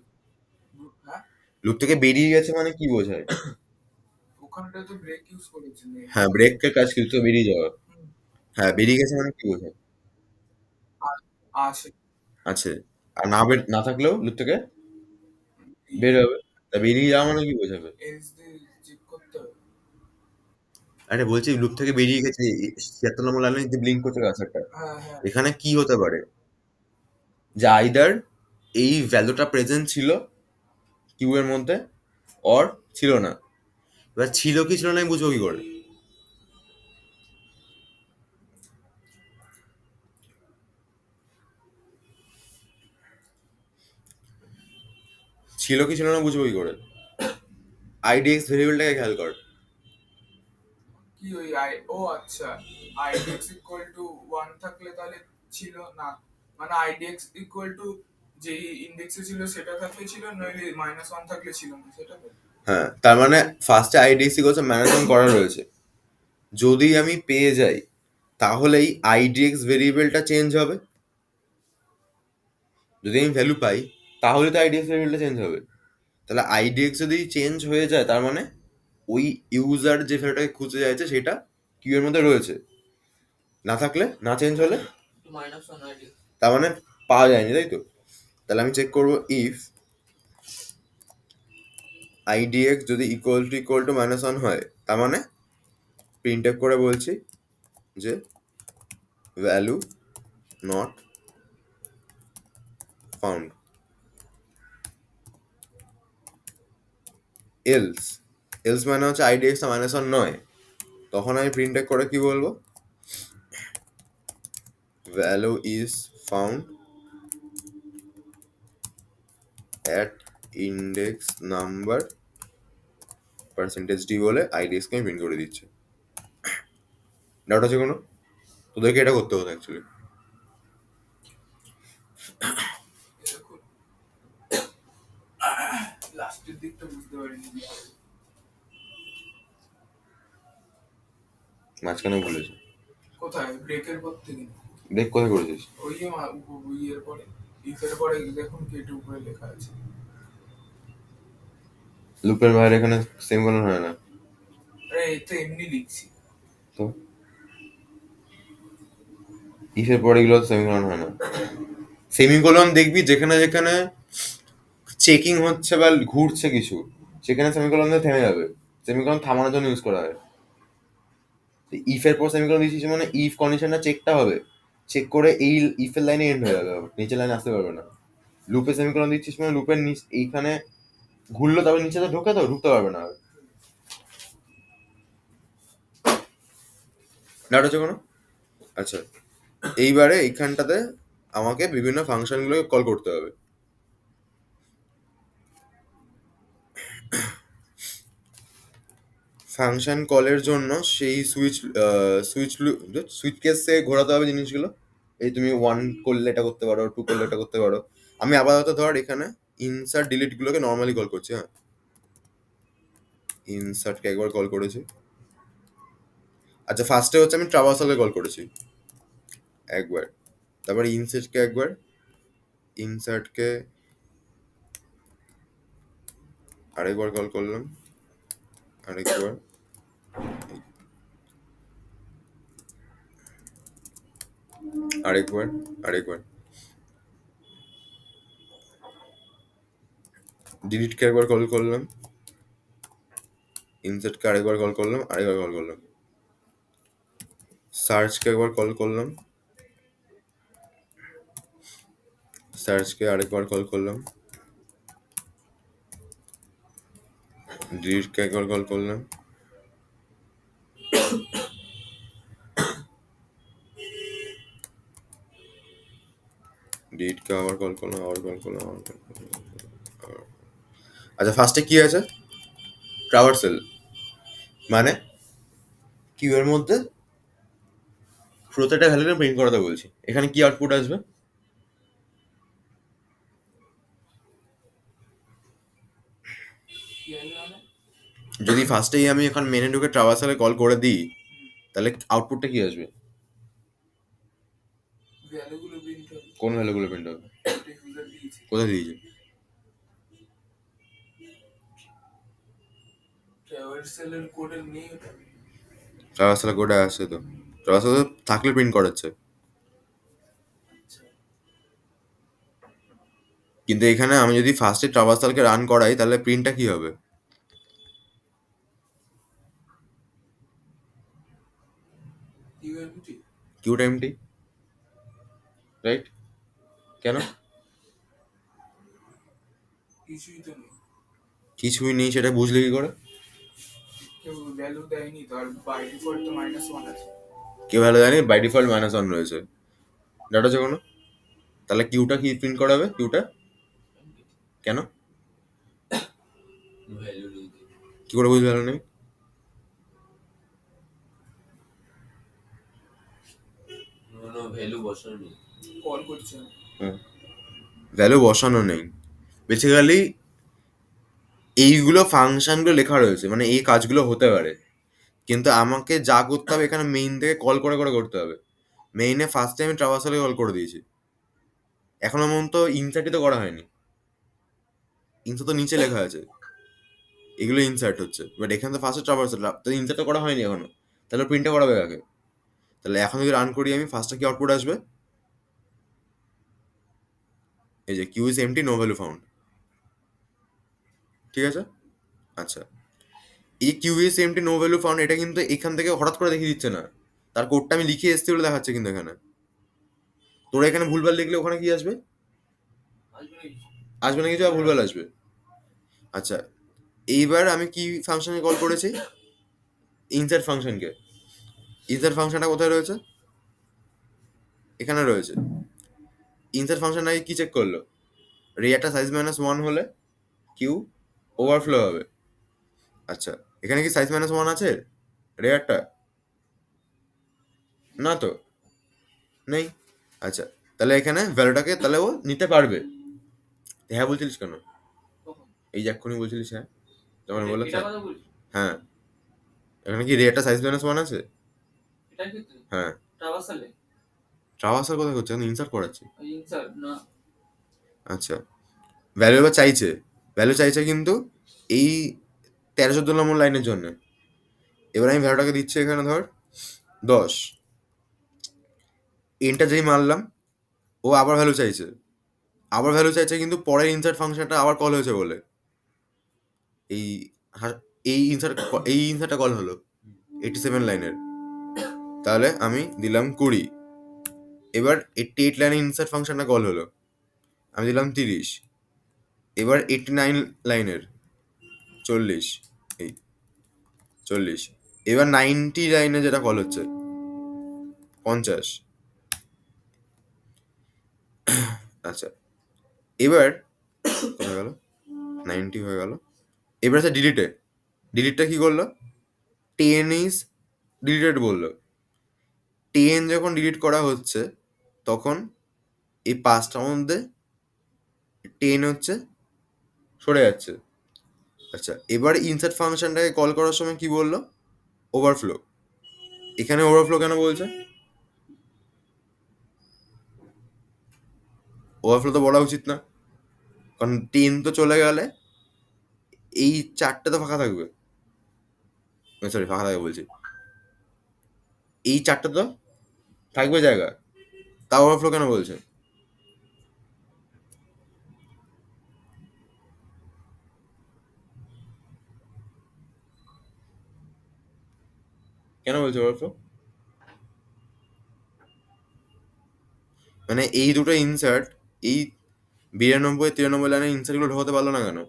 Speaker 2: লুপ থেকে বেরিয়ে গেছে মানে কি বোঝায়? হ্যাঁ, ব্রেকের কাজ কি? লুপ থেকে বেরিয়ে যাওয়া। হ্যাঁ, বেরিয়ে গেছে মানে কি বোঝায়? আছে। আর না থাকলেও লুপ থেকে বের হবে। তা বেরিয়ে যাওয়া মানে কি বোঝাবে? আরে বলছি লুপ থেকে বেরিয়ে গেছে, 76 নম্বর লাইনে যে ব্লিঙ্ক করছে কার্সারটা,
Speaker 1: হ্যাঁ হ্যাঁ।
Speaker 2: এখানে কি হতে পারে? যে আইদার এই ভ্যালুটা প্রেজেন্ট ছিল কিউ এর মধ্যে, অর ছিল না। এবার ছিল কি ছিল না আমি বুঝবো কি করে? ছিল কি ছিল না বুঝবো কি করে? আইডিএক্স ভেরিয়েবলটাকে খেয়াল কর।
Speaker 1: কি ওই আই, ও আচ্ছা, আইডিএক্স ইকুয়াল টু 1 থাকলে তাহলে ছিল না, মানে আইডিএক্স ইকুয়াল টু যে ইন্ডেক্সে ছিল সেটা থাকলে ছিল, নইলে -1 থাকলে ছিল না, সেটা তো।
Speaker 2: হ্যাঁ, তার মানে ফার্স্টে আইডিএক্স ইকুয়ালস ম্যানেজমেন্ট করা রয়েছে। যদি আমি পেয়ে যাই তাহলেই আইডিএক্স ভেরিয়েবলটা চেঞ্জ হবে। যদি আমি ভ্যালু পাই তাহলে তো আইডিএক্স ভেরিয়েবলটা চেঞ্জ হবে। তাহলে আইডিএক্স যদি চেঞ্জ হয়ে যায় তার মানে ওই ইউজার যে ভ্যালুটাকে খুঁজে চাইছে সেটা কিউ এর মধ্যে রয়েছে। না থাকলে, না চেঞ্জ হলে তার মানে পাওয়া যায়নি, তাই তো? তাহলে আমি চেক করবো ইফ আইডিএক্স যদি ইকুয়াল টু -1 হয়, তার মানে প্রিন্ট করে বলছি যে value not found. Else, else মানে হচ্ছে আইডিএক্স -1 নয়, তখন আমি প্রিন্ট করে কি বলবো? Value is found at index number percentage D বলে আইডিএক্সকে আমি প্রিন্ট করে দিচ্ছি। ডাউট আছে কোনো? তোদেরকে এটা করতে হতো অ্যাকচুয়ালি।
Speaker 1: এরকম লাস্টের দিকটা বুঝতে পারিনি।
Speaker 2: মাঝখানে ভুলেছি।
Speaker 1: কোথায় ব্রেকের পর থেকে?
Speaker 2: দেখ কোথায় করেছিস?
Speaker 1: ওই যে ইয়ের পরে, ইফের পরে দেখুন কেটে উপরে লেখা আছে।
Speaker 2: লুপের বাইরে এখানে সেমিকোলন হয় না
Speaker 1: আরে এই তো এমনি লিখছি।
Speaker 2: তো, ইফের পরে এগুলো সেমিকোলন হয় না। সেমিকোলন দেখবি যেখানে যেখানে চেকিং হচ্ছে বা ঘুরছে কিছু, সেখানে সেমিকোলন দিয়ে থেমে যাবে। সেমিকোলন থামানোর জন্য ইউজ করা হয়। ইফের পর সেমিকোলন দিয়েছিস মানে ইফ কন্ডিশনটা চেকটা হবে, চেক করে এই ইফের লাইনে এন্ড হয়ে যাবে, আবার নিচের লাইনে আসতে পারবে না। লুপে সেমিকোলন দিচ্ছিস মানে লুপের নিচ এইখানে ঘুরলো, তবে নিচে তো ঢোকে, তো ঢুকতে পারবে না আর। ডাউট আছে কোনো? আচ্ছা, এইবারে এইখানটাতে আমাকে বিভিন্ন ফাংশনগুলোকে কল করতে হবে। ফাংশন কলের জন্য সেই সুইচ কেসে ঘোরাতে হবে জিনিসগুলো। এই তুমি 1 করলে এটা করতে পারো, 2 করলে এটা করতে পারো। আমি আপাতত ধর এখানে ইনসার্ট ডিলিট গুলোকে নর্মালি কল করছি। হ্যাঁ, ইনসার্টকে একবার কল করেছি। আচ্ছা, ফার্স্টে হচ্ছে আমি ট্রাভার্সালকে কল করেছি একবার, তারপরে ইনসার্টকে একবার, ইনসার্টকে আরেকবার কল করলাম, আরেকবার, আরেকবার, আরেকবার, ডিলিটকে একবার কল করলাম, ইনসার্টকে আরেকবার কল করলাম, আরেকবার কল করলাম, সার্চকে একবার কল করলাম, সার্চকে আরেকবার কল করলাম, ডিলিটকে একবার কল করলাম, ডিলিটকে আবার কল করলাম, আবার কল করলাম, আবার কল করলাম, আবার। আচ্ছা, ফার্স্টে কি আছে? ট্রাভার্সেল, মানে কিউ এর মধ্যে প্রত্যেকটা ভ্যালুকে প্রিন্ট করাতে বলছি। এখানে কি আউটপুট আসবে? যদি ফার্স্টেই আমি এখন মেনে ঢুকে ট্রাভার্সালে কল করে দিই তাহলে আউটপুটটা কি আসবে?
Speaker 1: ভ্যালুগুলো প্রিন্ট হবে।
Speaker 2: কোন ভ্যালুগুলো প্রিন্ট হবে? কোথায় দিয়েছে?
Speaker 1: ট্রাভার্সালের কোডে নেই ওটা।
Speaker 2: ট্রাভার্সালে কোডে আসছে তো, ট্রাভার্সালে থাকলে প্রিন্ট করাচ্ছে। কিন্তু এখানে আমি যদি ফার্স্টে ট্রাভার্সালকে রান করাই তাহলে প্রিন্টটা কি হবে? কিউটা এমটি, রাইট? কেন?
Speaker 1: কিছুই তো নেই,
Speaker 2: কিছুই নেই সেটা বুঝলে কি করে?
Speaker 1: কেউ ভ্যালু দেয়নি তো, আর বাই ডিফল্ট তো -1 আছে।
Speaker 2: কেউ ভালো জানি বাই ডিফল্ট -1 রয়েছে, ডাটা হচ্ছে কোনো। তাহলে কিউটা কি প্রিন্ট করাবে? কিউটা কেন?
Speaker 1: ভ্যালু নেই,
Speaker 2: কি করে বুঝবে ভালো নেই?
Speaker 1: কোনো ভ্যালু বসানো নেই, কল করছে না।
Speaker 2: ভ্যালু বসানো নেই, বেসিক্যালি এইগুলো ফাংশনগুলো লেখা রয়েছে, মানে এই কাজগুলো হতে পারে, কিন্তু আমাকে যা করতে হবে এখানে মেইন থেকে কল করে করে করতে হবে। মেইনে ফার্স্ট টাইম ট্রাভার্সালে কল করে দিয়েছি, এখনো পর্যন্ত ইনসার্টই তো করা হয়নি। ইনসার্ট তো নিচে লেখা আছে, এগুলো ইনসার্ট হচ্ছে, বাট এখানে তো ফার্স্টে ট্রাভার্সাল, তো ইনসার্ট তো করা হয়নি এখনো। তাহলে প্রিন্টটা করাবে কাকে? তাহলে এখন যদি রান করি আমি, ফার্স্টে কি আউটপুট আসবে? এই যে queue is empty, no value found, ঠিক আছে? আচ্ছা, এই queue is empty, no value found, এটা কিন্তু এখান থেকে হঠাৎ করে দেখিয়ে দিচ্ছে না, তার কোডটা আমি লিখে এসছি বলে দেখাচ্ছে কিন্তু এখানে। তোরা এখানে ভুলভাল লিখলে ওখানে কি আসবে? আসবে না কিছু, আর ভুলভাল আসবে। আচ্ছা, এইবার আমি কি ফাংশনে কল করেছি? ইনসার্ট ফাংশনকে। ইনসার্ট ফাংশনটা কোথায় রয়েছে? এখানে রয়েছে। ইনসার্ট ফাংশনটাকে কি চেক করলো? রেয়ারটা সাইজ -1 হলে কিউ ওভারফ্লো হবে। আচ্ছা, এখানে কি সাইজ -1 আছে রেয়ারটা? না তো, নেই। আচ্ছা, তাহলে এখানে ভ্যালুটাকে তাহলে ও নিতে পারবে। হ্যাঁ বলছিলিস কেন? এই যে এক্ষুনি বলছিলিস হ্যাঁ, যখন বললাম হ্যাঁ। এখানে কি রেয়ারটা সাইজ -1 আছে? হ্যাঁ। ট্রাভার্সাল কোথায় করছে? ইনসার্ট করাচ্ছি। আচ্ছা, ভ্যালু এবার চাইছে, ভ্যালু চাইছে কিন্তু এই 13-14 নম্বর লাইনের জন্য। এবার আমি ভ্যালুটাকে দিচ্ছি এখানে ধর 10, এন্টার যেই মারলাম ও আবার ভ্যালু চাইছে, আবার ভ্যালু চাইছে, কিন্তু পরের ইনসার্ট ফাংশনটা আবার কল হয়েছে বলে এই এই ইনসার্ট, এই ইনসার্টটা কল হলো 87 লাইনের। তাহলে আমি দিলাম 20, এবার 88 লাইনের ইনসার্ট ফাংশনটা কল হলো, আমি দিলাম 30, এবার 89 লাইনের 40, এই 40, এবার 90 লাইনে যেটা কল হচ্ছে 50। আচ্ছা, এবার কোথায় গেল? 90 হয়ে গেল। এবার আছে ডিলিটে। ডিলিটটা কি করলো? 10 ইজ ডিলিটেড বললো। 10 যখন ডিলিট করা হচ্ছে তখন এই পাঁচটার মধ্যে 10 হচ্ছে সরে যাচ্ছে। আচ্ছা, এবার ইনসার্ট ফাংশনটাকে কল করার সময় কি বললো? ওভারফ্লো। এখানে ওভারফ্লো কেন বলছে? ওভারফ্লো তো বলা উচিত না, কারণ 10 তো চলে গেলে এই চারটে তো ফাঁকা থাকবে। সরি, ফাঁকা থাকবে বলছি, এই চারটে তো থাকবে জায়গা, তা ওভারফ্লো কেন বলছে? কেন বলছে ওভারফ্লো? মানে এই দুটো ইনসার্ট, এই 92-93 লাইনের ইনসার্টগুলো ঢোকাতে পারলো না কেন?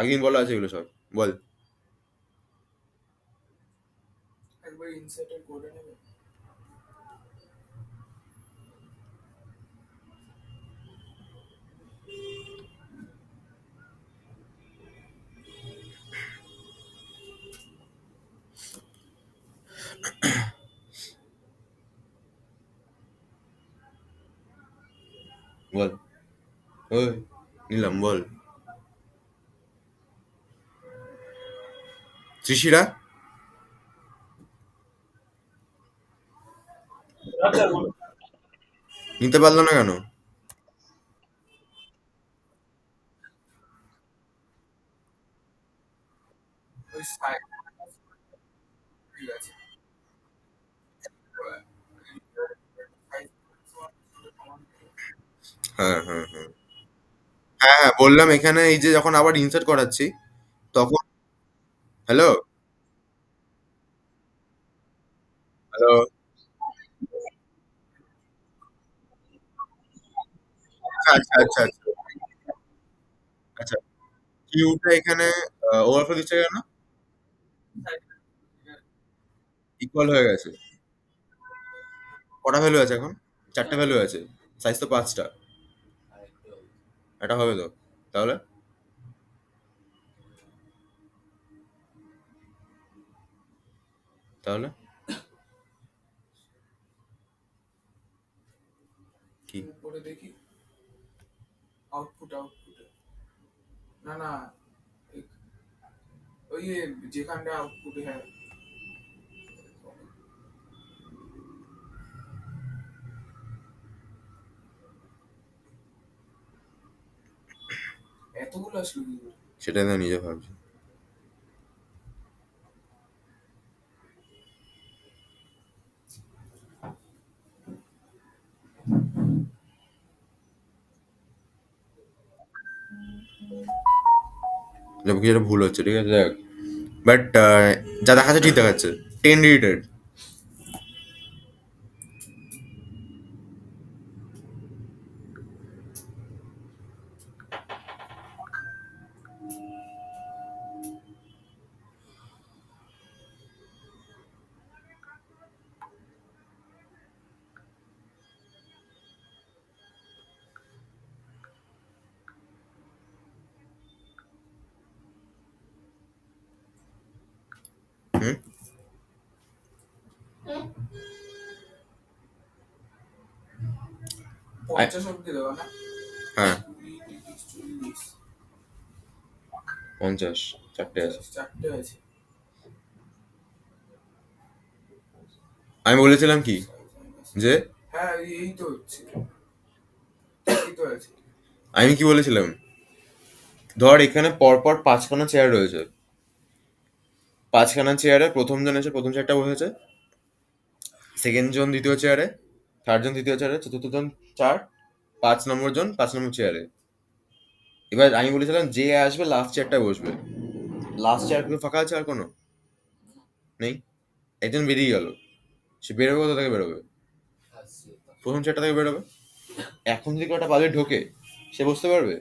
Speaker 2: আগের বলা আছে এগুলো সব, বল।
Speaker 1: একবার ইনসার্টের করে নেবে।
Speaker 2: বল, ওই নিলাম, বল। ত্রিশিরা নিতে পারলো না কেন?
Speaker 1: ওই সাইড ঠিক আছে।
Speaker 2: হ্যাঁ হ্যাঁ হ্যাঁ, হ্যাঁ, হ্যাঁ, বললাম এখানে এই যে যখন আবার ইনসার্ট করাচ্ছি তখন হ্যালো? হ্যালো? আচ্ছা, আচ্ছা, আচ্ছা, আচ্ছা। কিউটা এখানে ওভারফ্লো দিচ্ছে কেন? ইকুয়াল হয়ে গেছে। কটা ভ্যালু আছে এখন? ৪ টা ভ্যালু আছে। সাইজ তো ৫ টা। এটা হবে তো। তাহলে? তাহলে? কি?
Speaker 1: উপরে দেখি আউটপুটে না না এক- ওই যে যেখানটা আউটপুটে, হ্যাঁ এতগুলো আসলো কি করে?
Speaker 2: সেটাই তো নিজে ভাবছি। যেমন কিছু একটা ভুল হচ্ছে, ঠিক আছে? দেখ। বাট যা দেখাচ্ছে ঠিক দেখাচ্ছে। 10 ডিজিটেড। হুম?
Speaker 1: 50 অব্দি দেওয়া না?
Speaker 2: হ্যাঁ,
Speaker 1: 20, 30, 40,
Speaker 2: 50। ৪ টে আছে।
Speaker 1: 50, 4টে আছে।
Speaker 2: আমি বলেছিলাম কি? যে
Speaker 1: হ্যাঁ এই তো হচ্ছে, এই তো আছে।
Speaker 2: আমি কি বলেছিলাম? ধর এখানে পরপর ৫ খানা চেয়ার রয়েছে। ৫ খানা চেয়ারে ১ম জন এসে ১ম চেয়ারটা বসেছে। সেকেন্ড জন ২য় চেয়ারে, থার্ড জন ৩য় চেয়ারে, চতুর্থ জন ৪, ৫ নম্বর জন ৫ নম্বর চেয়ারে। এবার আমি বলেছিলাম যে আসবে লাস্ট চেয়ারটায় বসবে। লাস্ট চেয়ারগুলো ফাঁকা আছে আর কোনো? নেই। একজন বেরিয়ে গেল। সে বেরোবে কোথা থেকে বেরোবে? ১ম চেয়ারটা থেকে বেরোবে। এখন যদি কেউ একটা পাবলিক ঢোকে, সে বসতে পারবে?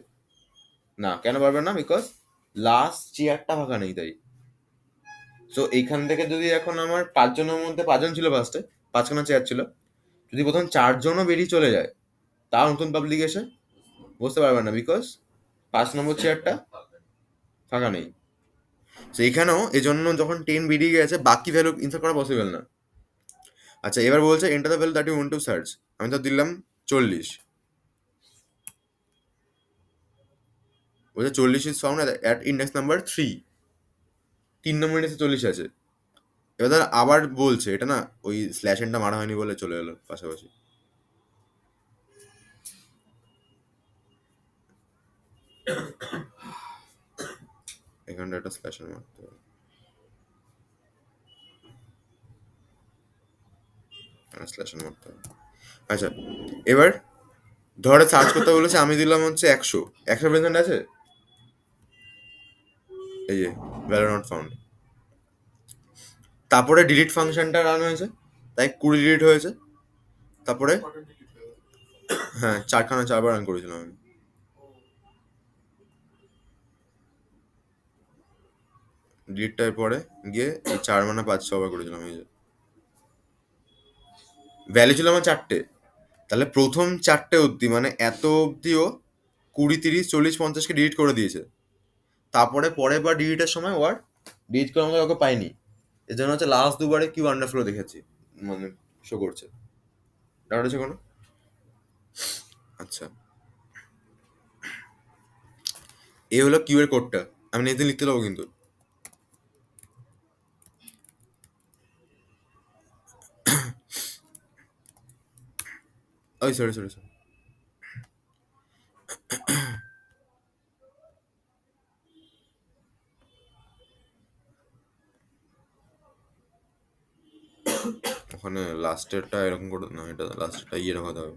Speaker 2: না। কেন পারবে না? বিকজ লাস্ট চেয়ারটা ফাঁকা নেই তাই। সো এইখান থেকে যদি এখন আমার ৫ জনের মধ্যে ৫ জন ছিল ফার্স্টে, ৫ খানা চেয়ার ছিল। যদি প্রথম ৪ জনও বেরিয়ে চলে যায়, তাও নতুন পাবলিক এসে বসতে পারবে না বিকজ ৫ নম্বর চেয়ারটা ফাঁকা নেই। সো এখানেও এজন্য যখন 10 বেরিয়ে গেছে বাকি ভ্যালু ইনসার্ট করা পসিবল না। আচ্ছা এবার বলছে enter the value that you want to search. আমি তো দিলাম ৪০। বলছে ৪০ is found at index number ৩। ৩ number ইন্ডেক্সে ৪০ আছে। এবার ধর আবার বলছে এটা না ওই স্ল্যাশ এনটা মারা হয়নি বলে চলে এলো পাশাপাশি। এখানটা একটা স্ল্যাশ এন মারতে হবে। স্ল্যাশ এন মারতে হবে। আচ্ছা এবার ধরে সার্চ করতে বলেছে আমি দিলাম হচ্ছে ১০০। ১০০ প্রেজেন্ট আছে? এই যে ভ্যালু নট ফাউন্ড। তারপরে ডিলিট ফাংশনটা রান হয়েছে, তাই ২০ ডিলিট হয়েছে। তারপরে
Speaker 1: কটা ডিলিট হয়ে গেল?
Speaker 2: হ্যাঁ ৪খানা ৪ বার রান করেছিলাম আমি। ডিলিটটার পরে গিয়ে এই ৪ মানে ৫ ৬ বার করেছিলাম এই যে। ভ্যালু ছিল আমার ৪টে। তাহলে প্রথম ৪টে অবধি মানে এত অবধিও ২০ ৩০ ৪০ ৫০কে ডিলিট করে দিয়েছে। তারপরে পরের বার ডিলিটের সময় ও আর ডিলিট করার মতো কাউকে পাইনি। এর জন্য হচ্ছে লাস্ট দুবারে কিউ আন্ডারফ্লো দেখেছি, মানে শো করছে। ডাউট আছে কোনো? আচ্ছা এই হলো কিউ এর কোডটা। আমি নিজে লিখতে পারবো কিন্তু। ওই সরি সরি সরি। ওখানে লাস্টেরটা এরকম করে না, এটা লাস্টেরটা ইয়ে রাখা হবে।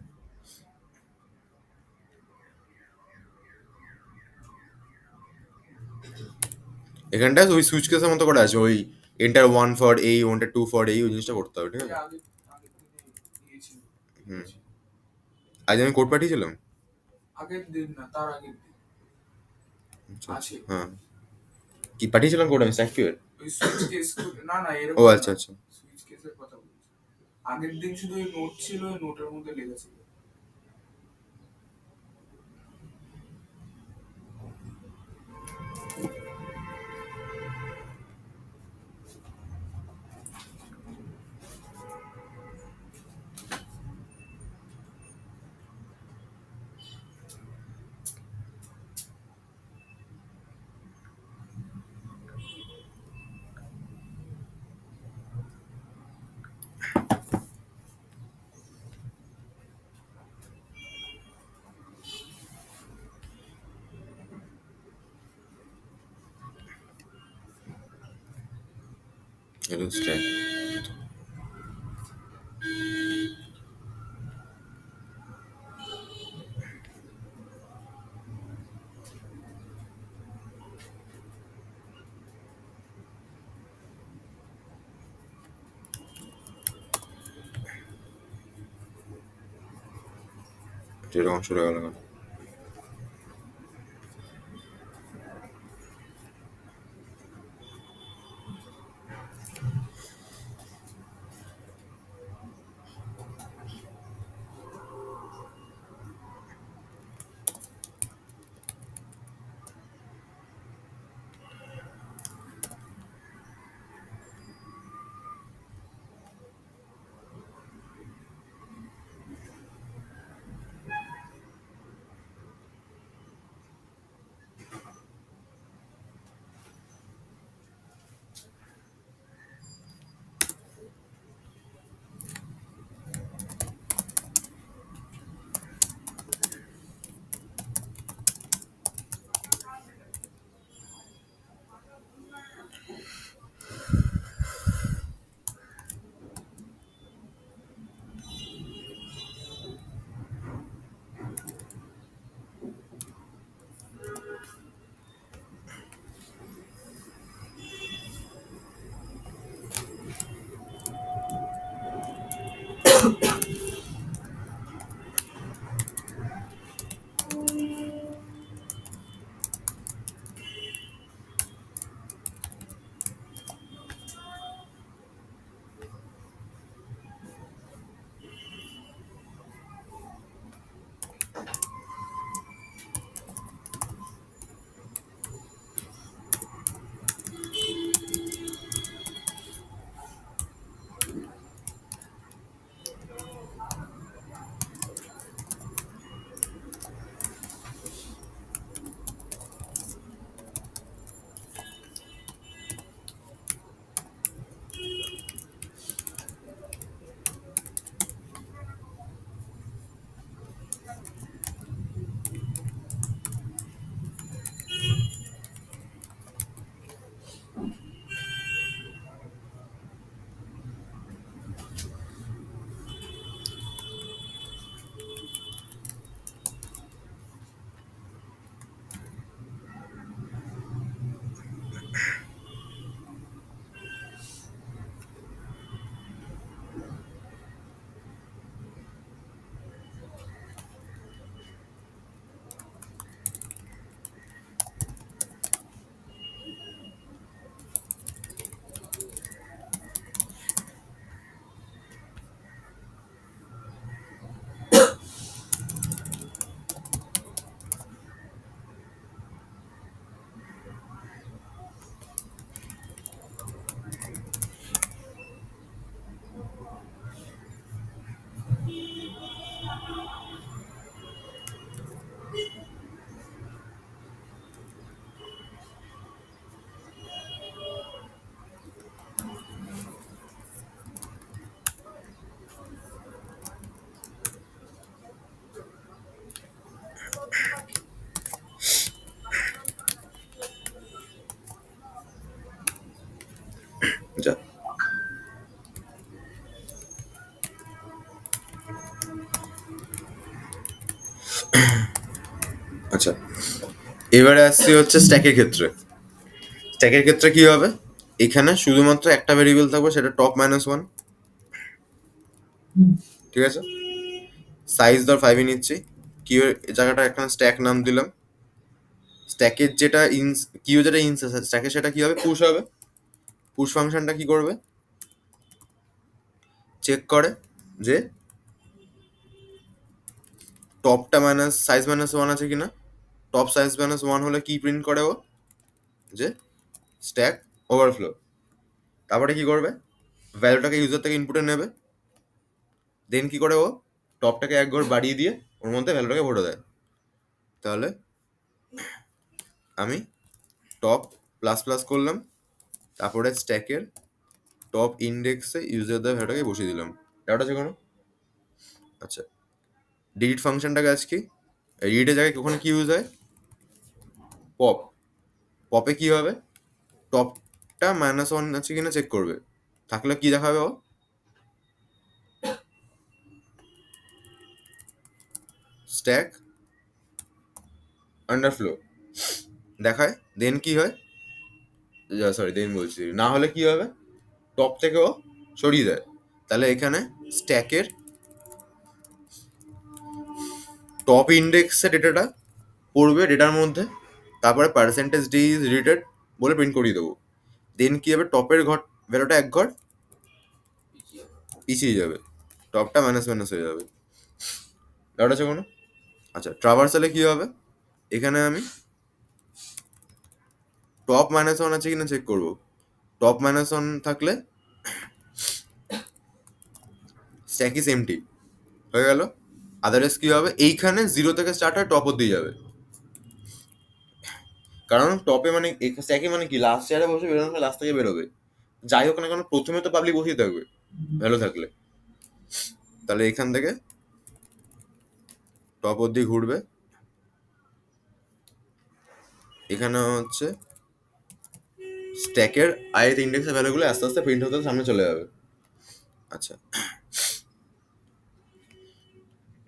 Speaker 2: এখানটা ওই সুইচ কেসের মতো করে আছে, ওই এন্টার ওয়ান ফর এই, ওয়ান্টার টু ফর এই, ওই জিনিসটা করতে হবে, ঠিক
Speaker 1: ওই
Speaker 2: আছে?
Speaker 1: আগে আগের দিনে দিয়েছিল,
Speaker 2: হুম।
Speaker 1: দেখেছি।
Speaker 2: আজ আমি কোড পাঠিয়েছিলাম।
Speaker 1: আগের দিন না, তার আগের দিন
Speaker 2: আচ্ছা আচ্ছা,
Speaker 1: আছে।
Speaker 2: হ্যাঁ। কি পাঠিয়েছিলাম কোড আমি স্যাকফিওর?
Speaker 1: ওই সুইচ কেস, না না
Speaker 2: ও
Speaker 1: এরকম
Speaker 2: আচ্ছা
Speaker 1: না,
Speaker 2: আচ্ছা।
Speaker 1: সুইচ কেসের কথা বলছি। আগের দিন শুধু ওই নোট ছিল, ওই নোটের মধ্যে লেগেছিল।
Speaker 2: এটা স্ট্যাক। এরকম শুরু হয়ে গেল কেন? যা। আচ্ছা, এবারে আসছি হচ্ছে স্ট্যাকের ক্ষেত্রে। স্ট্যাকের ক্ষেত্রে কি হবে, এখানে শুধুমাত্র একটা ভেরিয়েবল থাকবে, সেটা টপ -1, ঠিক আছে। সাইজ ধর 5 নিচ্ছি, কিউ এর জায়গাটা এখানে স্ট্যাক নাম দিলাম। স্ট্যাকের যেটা কিউ যেটা ইন্স আছে স্ট্যাকে, সেটা কি হবে, পুশ হবে। পুশ ফাংশনটা কি করবে, চেক করে যে টপটা সাইজ -1 আছে কিনা। টপ সাইজ -1 হলে কি প্রিন্ট করে ও, যে স্ট্যাক ওভারফ্লো। তারপরে কি করবে, ভ্যালুটাকে ইউজার থেকে ইনপুটে নেবে, দেন কি করে ও টপটাকে এক ঘর বাড়িয়ে দিয়ে ওর মধ্যে ভ্যালুটাকে ভরে দেয়। তাহলে আমি টপ প্লাস প্লাস করলাম, তারপরে স্ট্যাকের টপ ইন্ডেক্সে ইউজারদের ভ্যালুটাকে বসিয়ে দিলাম। ডাউট আছে কোনো? আচ্ছা, ডিলিট ফাংশনটা কাজ কি, রিডের জায়গায় কখনো কি ইউজ হয়, পপ। পপে কি হবে, টপটা -1 আছে কিনা চেক করবে, থাকলে কি দেখাবে ও, স্ট্যাক আন্ডারফ্লো দেখায়। দেন কি হয়, সরি দেন বলছি, না হলে কি হবে, টপ থেকে ও সরিয়ে দেয়। তাহলে এখানে স্ট্যাকের টপ ইন্ডেক্সে ডেটাটা পড়বে ডেটার মধ্যে, তারপরে %d ইজ রিডেড বলে প্রিন্ট করিয়ে দেবো। দেন কি হবে, টপের ঘর ভ্যালুটা এক ঘর পিছিয়ে যাবে, টপটা মাইনাস মাইনাস হয়ে যাবে। ডাউট আছে কোনো? আচ্ছা, ট্রাভার্সালে কি হবে, এখানে আমি টপ -1 আছে কিনা চেক করবো। টপ -1 থাকলে স্ট্যাক ইজ এমটি হয়ে গেল। আদারওয়াইজ কি হবে, এইখানে 0 থেকে স্টার্ট হয়, টপ অব্দি যাবে। কারণ টপে মানে স্ট্যাকে মানে কি, লাস্ট ইয়ারে বসে বেরোনো, লাস্ট থেকে বেরোবে। যাই হোক না কেন প্রথমে তো পাবলিক বসেই থাকবে ভ্যালু থাকলে। তাহলে এখান থেকে টপ অব্দি ঘুরবে, এখানে হচ্ছে স্ট্যাকের ith ইন্ডেক্সের ভ্যালুগুলো আস্তে আস্তে প্রিন্ট হতে সামনে চলে যাবে। আচ্ছা,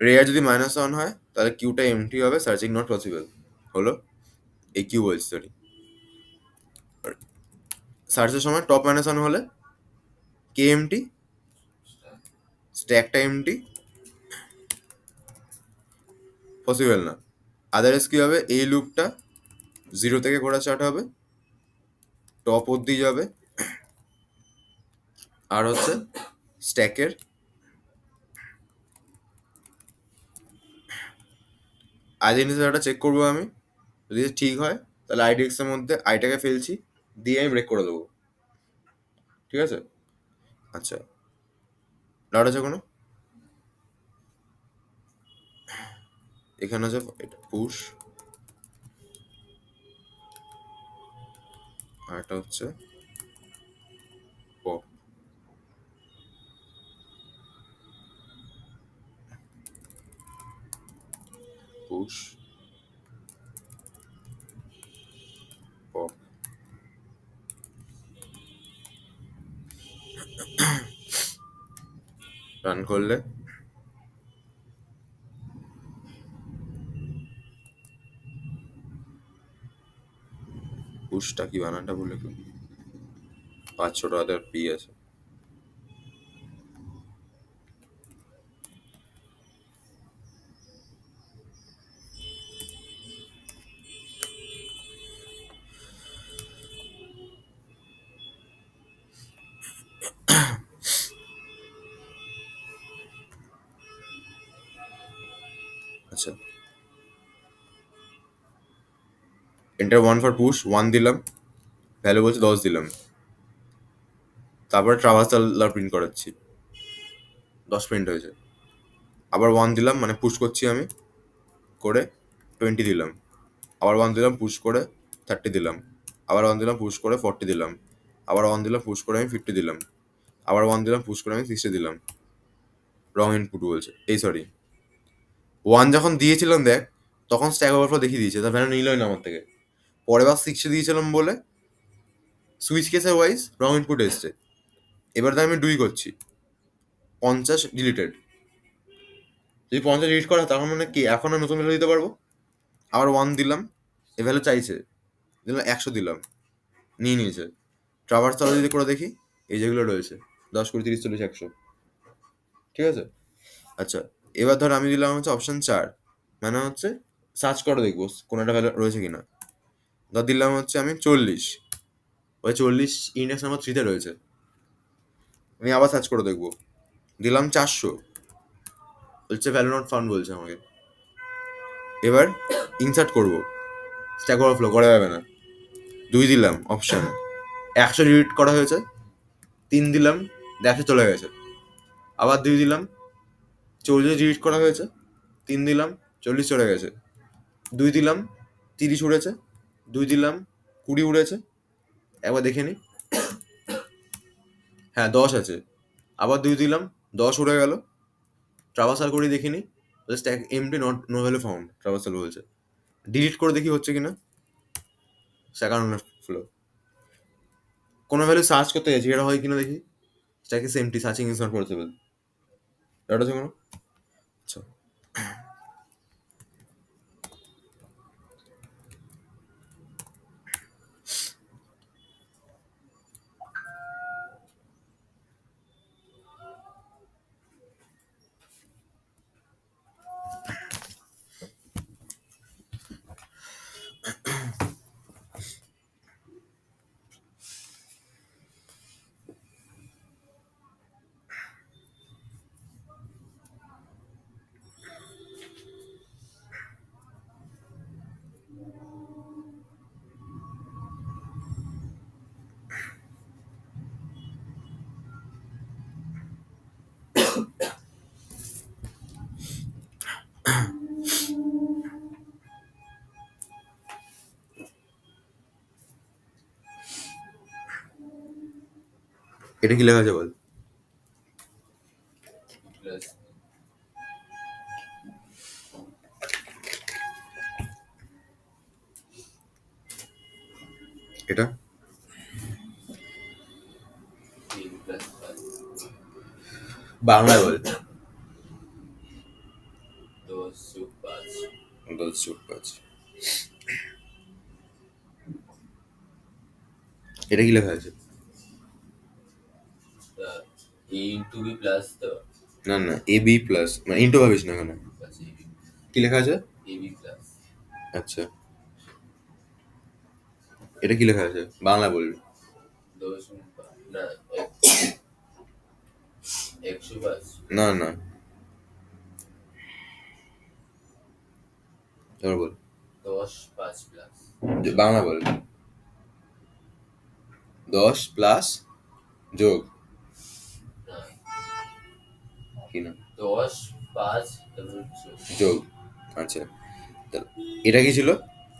Speaker 2: রেয়ার যদি -1 হয় তাহলে কিউটা এমটি হবে, সার্চিং নট পসিবল হলো। এই কিউ বলছি, সরি, সার্চের সময় টপ -1 হলে কে এমটি, স্ট্যাকটা এমটি, পসিবল না। আদারওয়াইজ কি হবে, এই লুপটা 0 থেকে ঘোরা স্টার্ট হবে, টপ অব্দি যাবে, আর হচ্ছে স্ট্যাকের আইডেন্টিফায়ারটা চেক করবো আমি, যদি ঠিক হয় তাহলে আইডিএক্স এর মধ্যে আইটাকে ফেলছি, দিয়ে আমি ব্রেক করে দেবো, ঠিক আছে। আচ্ছা, ডাউট আছে কোনো? এখানে আছে এটা পুশ, আর এটা হচ্ছে পপ। পুশ পপ, রান করলে পুশটা কি বানানটা ভুলে গেল, 5 ছোট হাতের পি আছে। আচ্ছা, এন্টার 1 ফর পুশ, 1 দিলাম, ভ্যালু বলছে 10 দিলাম, তারপরে ট্রাভার্সাল প্রিন্ট করাচ্ছি, 10 প্রিন্ট হয়েছে। আবার 1 দিলাম, মানে পুশ করছি আমি, করে 20 দিলাম, আবার 1 দিলাম পুশ করে 30 দিলাম, আবার 1 দিলাম পুশ করে 40 দিলাম, আবার 1 দিলাম পুশ করে আমি 50 দিলাম, আবার 1 দিলাম পুশ করে আমি 60 দিলাম। রং ইনপুট বলছে, এই সরি, 1 যখন দিয়েছিলাম দেখ, তখন স্ট্যাক ওভারফ্লো দেখিয়ে দিয়েছে, তার ভ্যালু নিলই না আমার থেকে। পরের বার 60 দিয়েছিলাম বলে সুইচ কেসের ওয়াইজ রং ইনপুট এসছে। এবার তো আমি 2 করছি, 50 ডিলিটেড। যদি 50 ডিলিট করা হয়, তখন মানে কি এখন আর নতুন ভ্যালু দিতে পারবো। আবার 1 দিলাম, এ ভ্যালু চাইছে, দিলাম 100 দিলাম, নিয়ে নিয়েছে। ট্রাভার্সাল যদি করে দেখি, এই যেগুলো রয়েছে 10, 20, 30, 40, 100, ঠিক আছে? আচ্ছা, এবার ধর আমি দিলাম হচ্ছে অপশন 4, মানে হচ্ছে সার্চ করে দেখবো কোনো একটা ভ্যালু রয়েছে কিনা। ধর দিলাম হচ্ছে আমি 40, ওই 40 ইন্ডেক্স নাম্বার 3 তে রয়েছে। আমি আবার সার্চ করে দেখবো, দিলাম 400, বলছে ভ্যালু নট ফাউন্ড বলছে আমাকে। এবার ইনসার্ট করবো, স্ট্যাক ওভারফ্লো করা যাবে না। 2 দিলাম অপশন, 100 ডিলিট করা হয়েছে। 3 দিলাম, 100 চলে গেছে। আবার 2 দিলাম, 40 ডিলিট করা হয়েছে। 3 দিলাম, 40 চলে গেছে। 2 দিলাম, 30 উড়েছে। 2 দিলাম, 20 উড়েছে। একবার দেখে নি, হ্যাঁ 10 আছে। আবার 2 দিলাম, 10 উড়ে গেল। ট্রাভার্সাল করে দেখিনি, stack empty, not no value found, traversal বলছে। ডিলিট করে দেখি হচ্ছে কিনা, স্ট্যাক ফ্লো। কোনো ভ্যালু সার্চ করতে গেছি, এটা হয় কিনা দেখি, stack is empty, searching is not possible. এটা হচ্ছে কোনো, আচ্ছা এটা কি লেখা আছে বল?
Speaker 3: প্লাস
Speaker 2: এটা
Speaker 3: তিন প্লাস পাঁচ
Speaker 2: বাংলায় বল।
Speaker 3: 10 যোগ 5
Speaker 2: 10 যোগ 5, এটা কি লেখা আছে?
Speaker 3: এ ইন্টু বি প্লাস
Speaker 2: না না, এ বি প্লাস, মানে ইন্টু ভাবিস না এখানে। কি লেখা আছে?
Speaker 3: এ বি প্লাস
Speaker 2: আচ্ছা, এটা কি লেখা আছে বাংলা বলবি?
Speaker 3: 10 না 105
Speaker 2: না না, এবার বল,
Speaker 3: 10 5 প্লাস
Speaker 2: বাংলা বল। 10 প্লাস যোগ,
Speaker 3: না
Speaker 2: কি না
Speaker 3: 10 5 তারপর যোগ
Speaker 2: যোগ, আচ্ছা। তাহলে এটা কি ছিল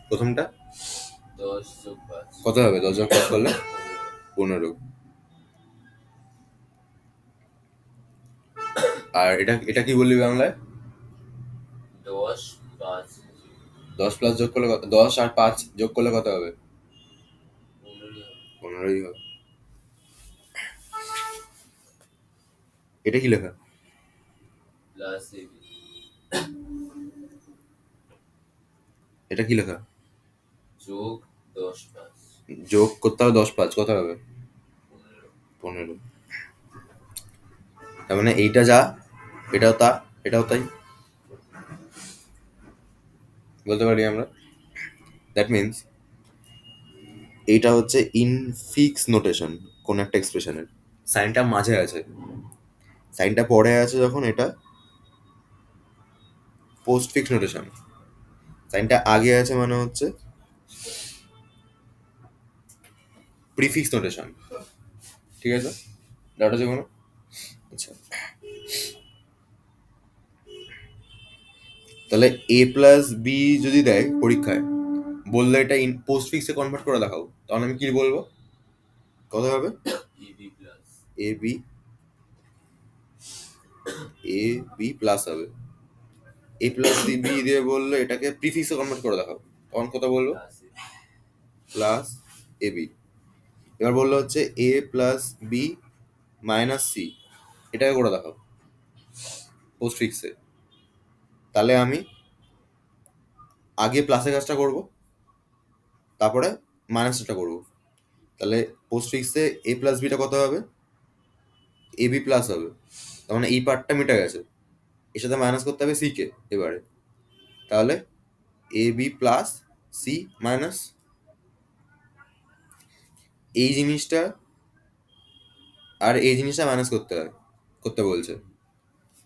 Speaker 2: প্রথমটা?
Speaker 3: 10 যোগ 5
Speaker 2: কত হবে 10 যোগ 5 করলে? 15। আর এটা এটা কি বললি বাংলায়?
Speaker 3: 10 5
Speaker 2: 10 প্লাস যোগ করলে কত? 10 আর 5 যোগ করলে কত হবে?
Speaker 3: 15
Speaker 2: 15ই হবে। এটা কি লেখা?
Speaker 3: প্লাস এ বি
Speaker 2: এটা কি লেখা?
Speaker 3: যোগ 10 5
Speaker 2: যোগ করতে হবে 10 5, কত হবে? 15। তার মানে এইটা যা, এটাও তা, এটাও তাই বলতে পারি আমরা। দ্যাট মিনস এইটা হচ্ছে ইনফিক্স নোটেশন কোন একটা এক্সপ্রেশনের। সাইনটা মাঝে আছে, সাইনটা পরে আছে যখন, এটা পোস্ট ফিক্স নোটেশন। সাইনটা আগে আছে মানে হচ্ছে প্রিফিক্স নোটেশন, ঠিক আছে? ডাউট আছে কোনো? আচ্ছা, তাহলে এ প্লাস বি যদি দেয় পরীক্ষায়, বললে এটা পোস্ট ফিক্সে কনভার্ট করে দেখাও, তখন আমি কি বলবো? কত হবে?
Speaker 3: A B plus
Speaker 2: A B, A B plus হবে। এ প্লাস বি দিয়ে বললে এটাকে প্রিফিক্সে কনভার্ট করে দেখাও, তখন কত বলবো?
Speaker 3: Plus A
Speaker 2: plus A B. এবার বললো হচ্ছে এ প্লাস বি মাইনাস সি, এটাকে করে দেখাও পোস্ট ফিক্সে। তাহলে আমি আগে প্লাসের কাজটা করব, তারপরে মাইনাসটা করব। তাহলে পোস্টফিক্সে এ প্লাস বিটা কত হবে? এ বি প্লাস হবে। তার মানে এই পার্টটা মিটে গেছে। এর সাথে মাইনাস করতে হবে সি কে এবারে। তাহলে A B plus C minus এই জিনিসটা আর এই জিনিসটা মাইনাস করতে বলছে।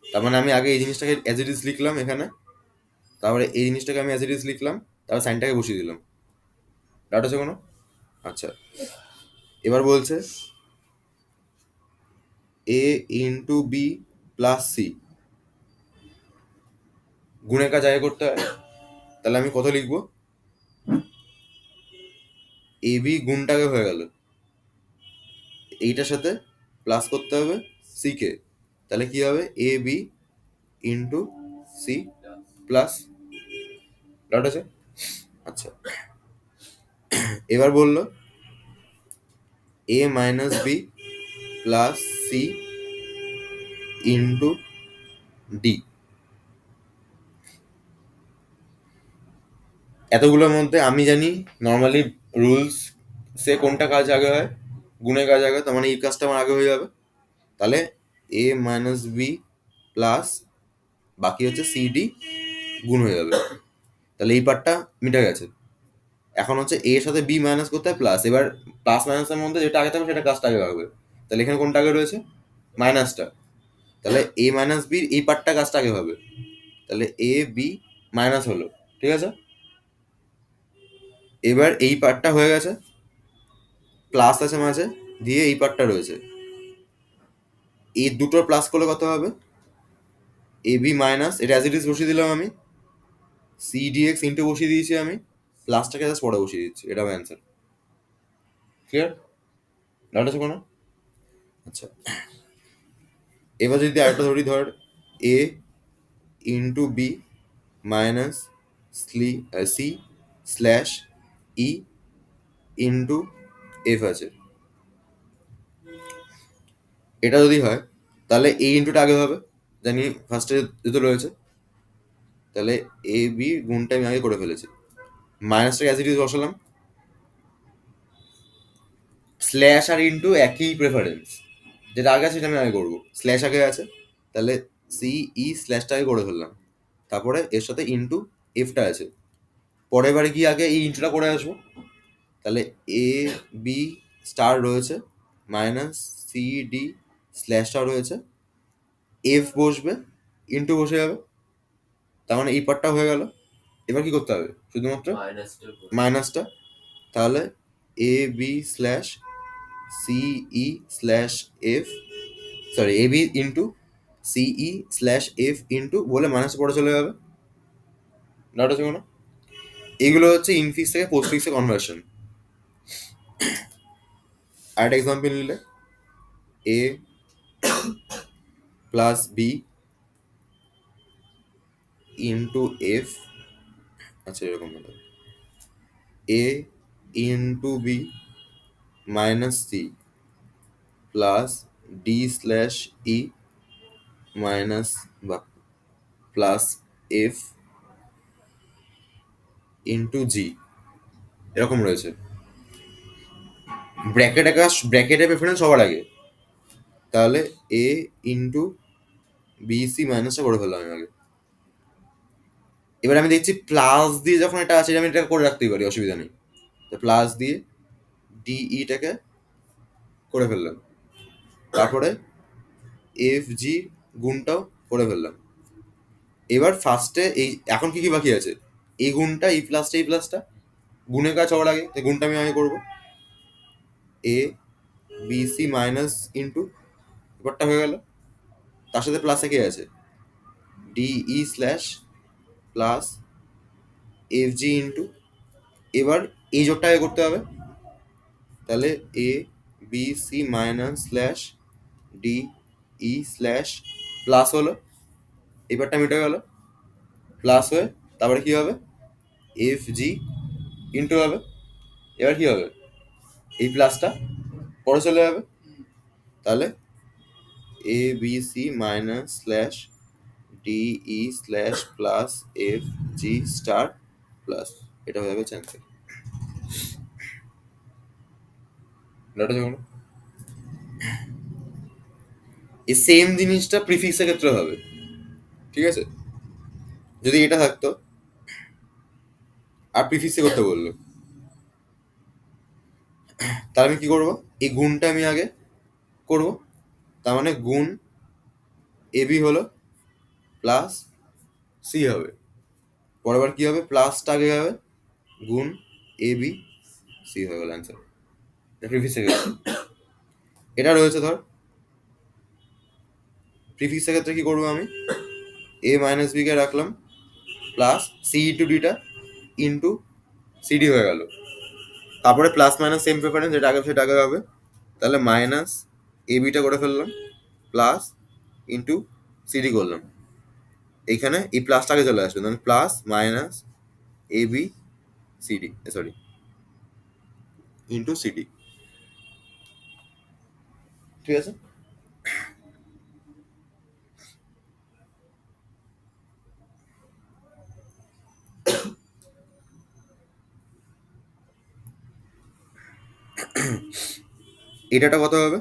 Speaker 2: তার মানে আমি আগে এই জিনিসটাকে অ্যাজ ইট ইজ লিখলাম এখানে, তারপরে এই জিনিসটাকে আমি অ্যাজ ইট ইজ লিখলাম, তারপর সাইনটাকে বসিয়ে দিলাম। ডাউট আছে কোনো? আচ্ছা, এবার বলছে এ ইন্টু বি প্লাস সি গুণের কাজ আগে করতে হয়। তাহলে আমি কত লিখবো? এ বি গুণটাকে হয়ে গেল, এইটার সাথে প্লাস করতে হবে সি কে। তাহলে কি হবে? A B into C plus. Doubt আছে? আচ্ছা, এবার বললো A minus B plus C into D. এতগুলোর মধ্যে আমি জানি নর্মালি রুলস সে কোনটা কাজ আগে হয়, গুণের কাজ আগে, তার মানে এই কাজটা আমার আগে হয়ে যাবে। তাহলে এ মাইনাস বি প্লাস বাকি হচ্ছে সি ডি গুণ হয়ে যাবে। তাহলে এই পার্টটা মিটে গেছে। এখন হচ্ছে এ এর সাথে বি মাইনাস করতে হয় প্লাস। এবার প্লাস মাইনাসের মধ্যে যেটা আগে থাকবে সেটা কাজটা আগে হবে। তাহলে এখানে কোনটা আগে রয়েছে? মাইনাসটা। তাহলে এ মাইনাস বির এই পার্টটা কাজটা আগে হবে। তাহলে এ বি মাইনাস হলো, ঠিক আছে। এবার এই পার্টটা হয়ে গেছে, প্লাস আছে মাঝে, দিয়ে এই পার্টটা রয়েছে। এই দুটোর প্লাস করলে কত হবে? এ বি মাইনাস, এটা অ্যাজ ইট ইজ বসিয়ে দিলাম আমি, সি ডি এক্স ইন্টু বসিয়ে দিয়েছি আমি, প্লাসটাকে জাস্ট পরে বসিয়ে দিচ্ছি, এটা হবে অ্যান্সার। ক্লিয়ার? ডাউট আছে কোনো? আচ্ছা, এবার যদি আরেকটা ধরি, ধর A into B minus C slash E into F আছে। এটা যদি হয় তাহলে এই ইন্টুটা আগে হবে, জানি ফার্স্টে যেহেতু রয়েছে। তাহলে এ বি গুণটা আমি আগে করে ফেলেছি, মাইনাসটাকে অ্যাজ ইট ইজ বসালাম, স্ল্যাশ আর ইন্টু একই প্রেফারেন্স, যেটা আগে আছে সেটা আমি আগে করবো। স্ল্যাশ আগে আছে, তাহলে সি ই স্ল্যাশটা আগে করে ফেললাম, তারপরে এর সাথে ইন্টু এফটা আছে। পরের বারে গিয়ে আগে এই ইন্টুটা করে আসবো। তাহলে এ বি স্টার রয়েছে মাইনাস সি ডি স্ল্যাশটা রয়েছে, এফ বসবে, ইন্টু বসে যাবে। তার মানে এই পার্টটা হয়ে গেল। এবার কি করতে হবে? শুধুমাত্র মাইনাসটা। তাহলে এ বি স্ল্যাশ সিই স্ল্যাশ এফ, সরি এ বি ইন্টু সিই স্ল্যাশ এফ ইন্টু বলে মাইনাস পরে চলে যাবে। ডাউট আছে কোনো? এগুলো হচ্ছে ইনফিক্স থেকে পোস্টফিক্সে কনভার্সন। আরেকটা এক্সাম্পল নিলে A plus B into F, আচ্ছা এরকম হলো A into B minus C plus D slash E minus বা প্লাস এফ ইন্টু জি, এরকম রয়েছে। ব্র্যাকেটের প্রেফারেন্স সবার আগে। তাহলে এ ইন্টু বি সি মাইনাসটা করে ফেললাম আমি আগে। এবার আমি দেখছি প্লাস দিয়ে যখন এটা আছে আমি এটা করে রাখতেই পারি, অসুবিধা নেই। তো প্লাস দিয়ে ডিইটাকে করে ফেললাম, তারপরে এফ জি গুণটাও করে ফেললাম। এবার ফার্স্টে এই এখন কি কি বাকি আছে? এই গুণটা, এই প্লাসটা গুণের কাজ হওয়ার আগে, এই গুণটা আমি আগে করবো। A B C minus into এবারটা হয়ে গেল, তার সাথে প্লাসে কে আছে? D E slash plus F G into, এবার এই জোটটা আগে করতে হবে। তাহলে A B C minus slash D E slash plus হলো, এবারটা মিটে গেল, প্লাস হয়ে তারপরে কি হবে? এফ জি ইন্টু হবে। এবার কি হবে? এই প্লাসটা পরে চলে যাবে। তাহলে A B C minus slash D E slash plus F G star plus, এটা হয়ে যাবে অ্যান্সার। ডাটা যখন এই সেম জিনিসটা প্রিফিক্সের ক্ষেত্রে হবে, ঠিক আছে? যদি এটা থাকতো আর প্রিফিক্সে করতে বললো, তাহলে আমি কি করবো? এই গুণটা আমি আগে করব, তার মানে গুণ এবি হলো প্লাস সি হবে, পরেরবার কি হবে? প্লাসটা আগে হবে, গুণ এবি সি হয়ে গেল অ্যান্সার। প্রিফিক্সের ক্ষেত্রে এটা রয়েছে। ধর প্রিফিক্সের ক্ষেত্রে কি করবো আমি? এ মাইনাস বি কে রাখলাম প্লাস সি ইন্টু ডিটা ইন্টু সিডি হয়ে গেল, তারপরে প্লাস মাইনাস সেম প্রেফারেন্স, যেটা আগে সেটা আগে হবে, তাহলে মাইনাস এ বিটা করে ফেললাম প্লাস ইন্টু সিডি করলাম, এইখানে এই প্লাসটা আগে চলে আসবে, মানে plus minus A B C D, sorry, into C D, ঠিক আছে? এটাটা কত হবে?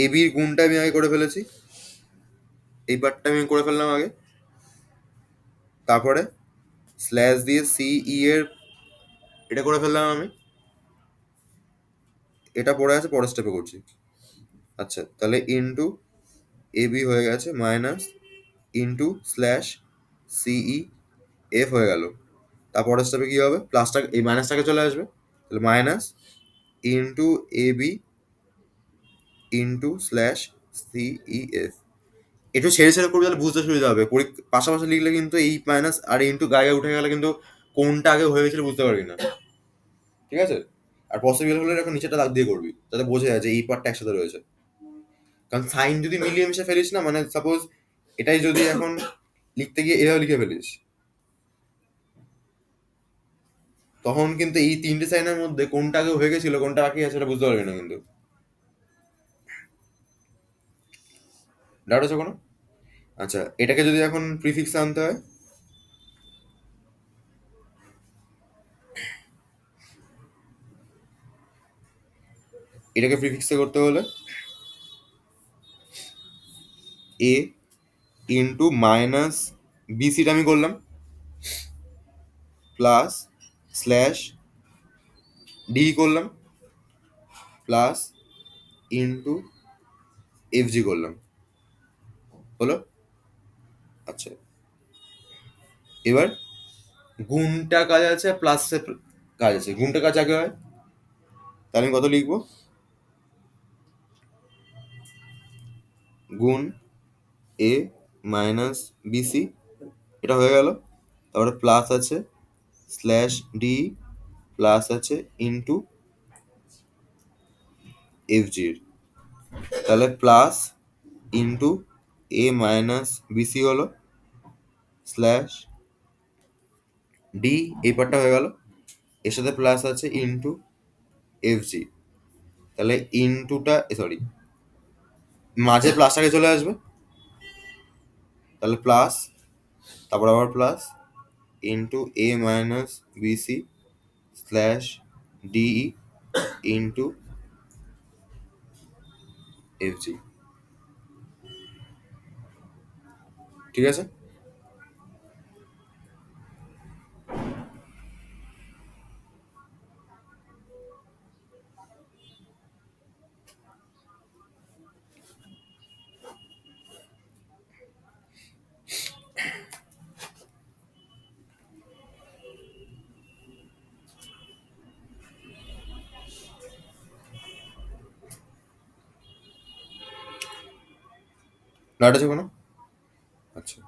Speaker 2: এ বির গুণটা আমি আগে করে ফেলেছি, এই পার্টটা আমি করে ফেললাম আগে, তারপরে স্ল্যাশ দিয়ে সি ই এর এটা করে ফেললাম আমি, এটা পড়ে আছে, পরের স্টেপে করছি। আচ্ছা, তাহলে ইন্টু এ বি হয়ে গেছে মাইনাস ইন্টু স্ল্যাশ সিই এফ হয়ে গেল, তারপরের স্টেপে কি হবে? প্লাসটা এই মাইনাসটাকে চলে আসবে, তাহলে মাইনাস ইন্টু এ বি ইন্টু স্ল্যাশ সিই এফ। একটু ছেড়ে ছেড়ে করবি, তাহলে বুঝতে সুবিধা হবে। পাশাপাশি লিখলে কিন্তু এই মাইনাস আর ইন্টু গায়ে উঠে গেলে কিন্তু কোনটা আগে হয়ে গেছিল বুঝতে পারবি না, ঠিক আছে? আর পসিবল হলে এখন নিচেটা দাগ দিয়ে করবি, যাতে বোঝা যায় যে এই পার্টটা একসাথে রয়েছে। কারণ সাইন যদি মিলিয়ে মিশে ফেলিস না, মানে সাপোজ এটাই যদি এখন লিখতে গিয়ে এভাবে লিখে ফেলিস, তখন কিন্তু এই তিনটে সাইনের মধ্যে কোনটা আগে হয়ে গেছিল কোনটা বাকি আছে সেটা বুঝতে পারবি না কিন্তু। ডাউট আছে কোনো? আচ্ছা, এটাকে যদি এখন প্রিফিক্স আনতে হয়, এটাকে প্রিফিক্সে করতে হলে এ ইন্টু মাইনাস বিসিটা আমি করলাম প্লাস স্ল্যাশ ডি করলাম প্লাস ইন্টু এফ জি করলাম, হলো? আচ্ছা, এবার গুণটা কাজ আছে প্লাসের কাজ আছে, গুণটা কাজ আগে হয়, তাহলে আমি কত লিখবো? গুণ এ মাইনাস বিসি, এটা হয়ে গেল, তারপরে প্লাস আছে স্ল্যাশ ডি প্লাস আছে ইন্টু এফ জির, তাহলে plus into A minus BC হলো স্ল্যাশ ডি, এই পার্টটা হয়ে গেল, এর সাথে প্লাস আছে ইন্টু এফ জি, তাহলে ইন্টুটা সরি মাঝে প্লাসটাকে চলে আসবে, তাহলে প্লাস, তারপর আবার plus into A minus B C slash D E into F G, ঠিক আছে? ডাউট আছে কোনো? আচ্ছা,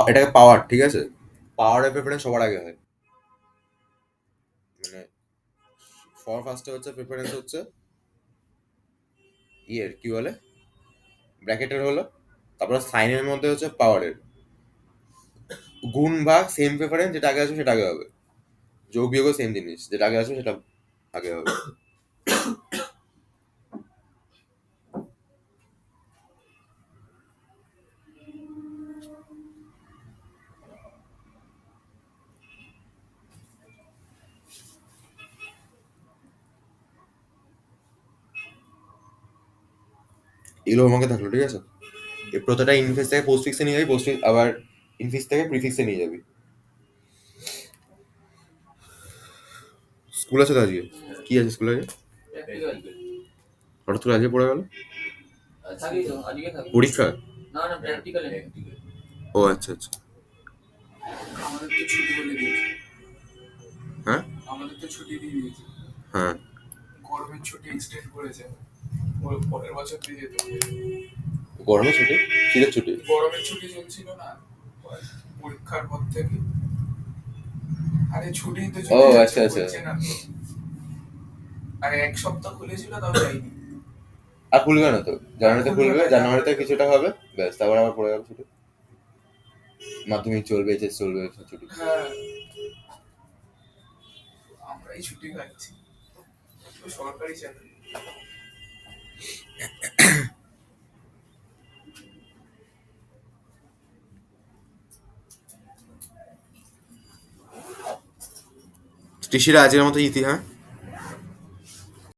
Speaker 2: এটাকে পাওয়ার, ঠিক আছে? পাওয়ারের প্রেফারেন্স সবার আগে হয়। মানে সবার ফার্স্টে হচ্ছে প্রেফারেন্স হচ্ছে কি বলে, ব্র্যাকেটের হলো, তারপরে সাইনের মধ্যে হচ্ছে পাওয়ারের গুণ ভাগ সেম প্রেফারেন্স, যেটা আগে আসবে সেটা আগে হবে। যোগ বিয়োগও সেম জিনিস, যেটা আগে আসবে সেটা আগে হবে। এগুলো আমাকে থাকলো, ঠিক আছে? এই প্রতিটা ইনফিক্স থেকে পোস্টফিক্সে নিয়ে যাবি, পোস্টফিক্স আবার ইনফিক্স থেকে প্রিফিক্সে নিয়ে যাবি। স্কুল আছে তো আজকে? কি আছে স্কুলে আজকে? হঠাৎ করে আজকে পড়ে গেল পরীক্ষা? ও আচ্ছা আচ্ছা।
Speaker 1: আমাদের তো ছুটি বলে দিয়েছে।
Speaker 2: হ্যাঁ
Speaker 1: আমাদের তো ছুটি দিয়ে দিয়েছে।
Speaker 2: হ্যাঁ,
Speaker 1: গরমের ছুটি এক্সটেন্ড করেছে। পরের বছর দিয়ে যেতে হবে।
Speaker 2: গরমের ছুটি? শীতের ছুটি?
Speaker 1: গরমের ছুটি চলছিল না পরীক্ষার পর থেকে। আরে ছুটি তো
Speaker 2: ও
Speaker 1: চলে
Speaker 2: আচ্ছা
Speaker 1: যাচ্ছে,
Speaker 2: আচ্ছা।
Speaker 1: বলছে না তো। আরে এক সপ্তাহ খুলেছিল, তাও যাইনি।
Speaker 2: আর খুলবে না তো, জানুয়ারিতে
Speaker 1: খুলবে
Speaker 2: খুলবে,
Speaker 1: না,
Speaker 2: জানুয়ারিতে কিছুটা হবে, ব্যাস তারপর আবার পড়ে যাবে ছুটি। মাধ্যমিক চলবে, এইচএস চলবে, সব ছুটি।
Speaker 1: হ্যাঁ, আমরাই ছুটি খাচ্ছি। তো সরকারি চাকরি।
Speaker 2: টিসিরা আজকের মতো ইতি, হ্যাঁ।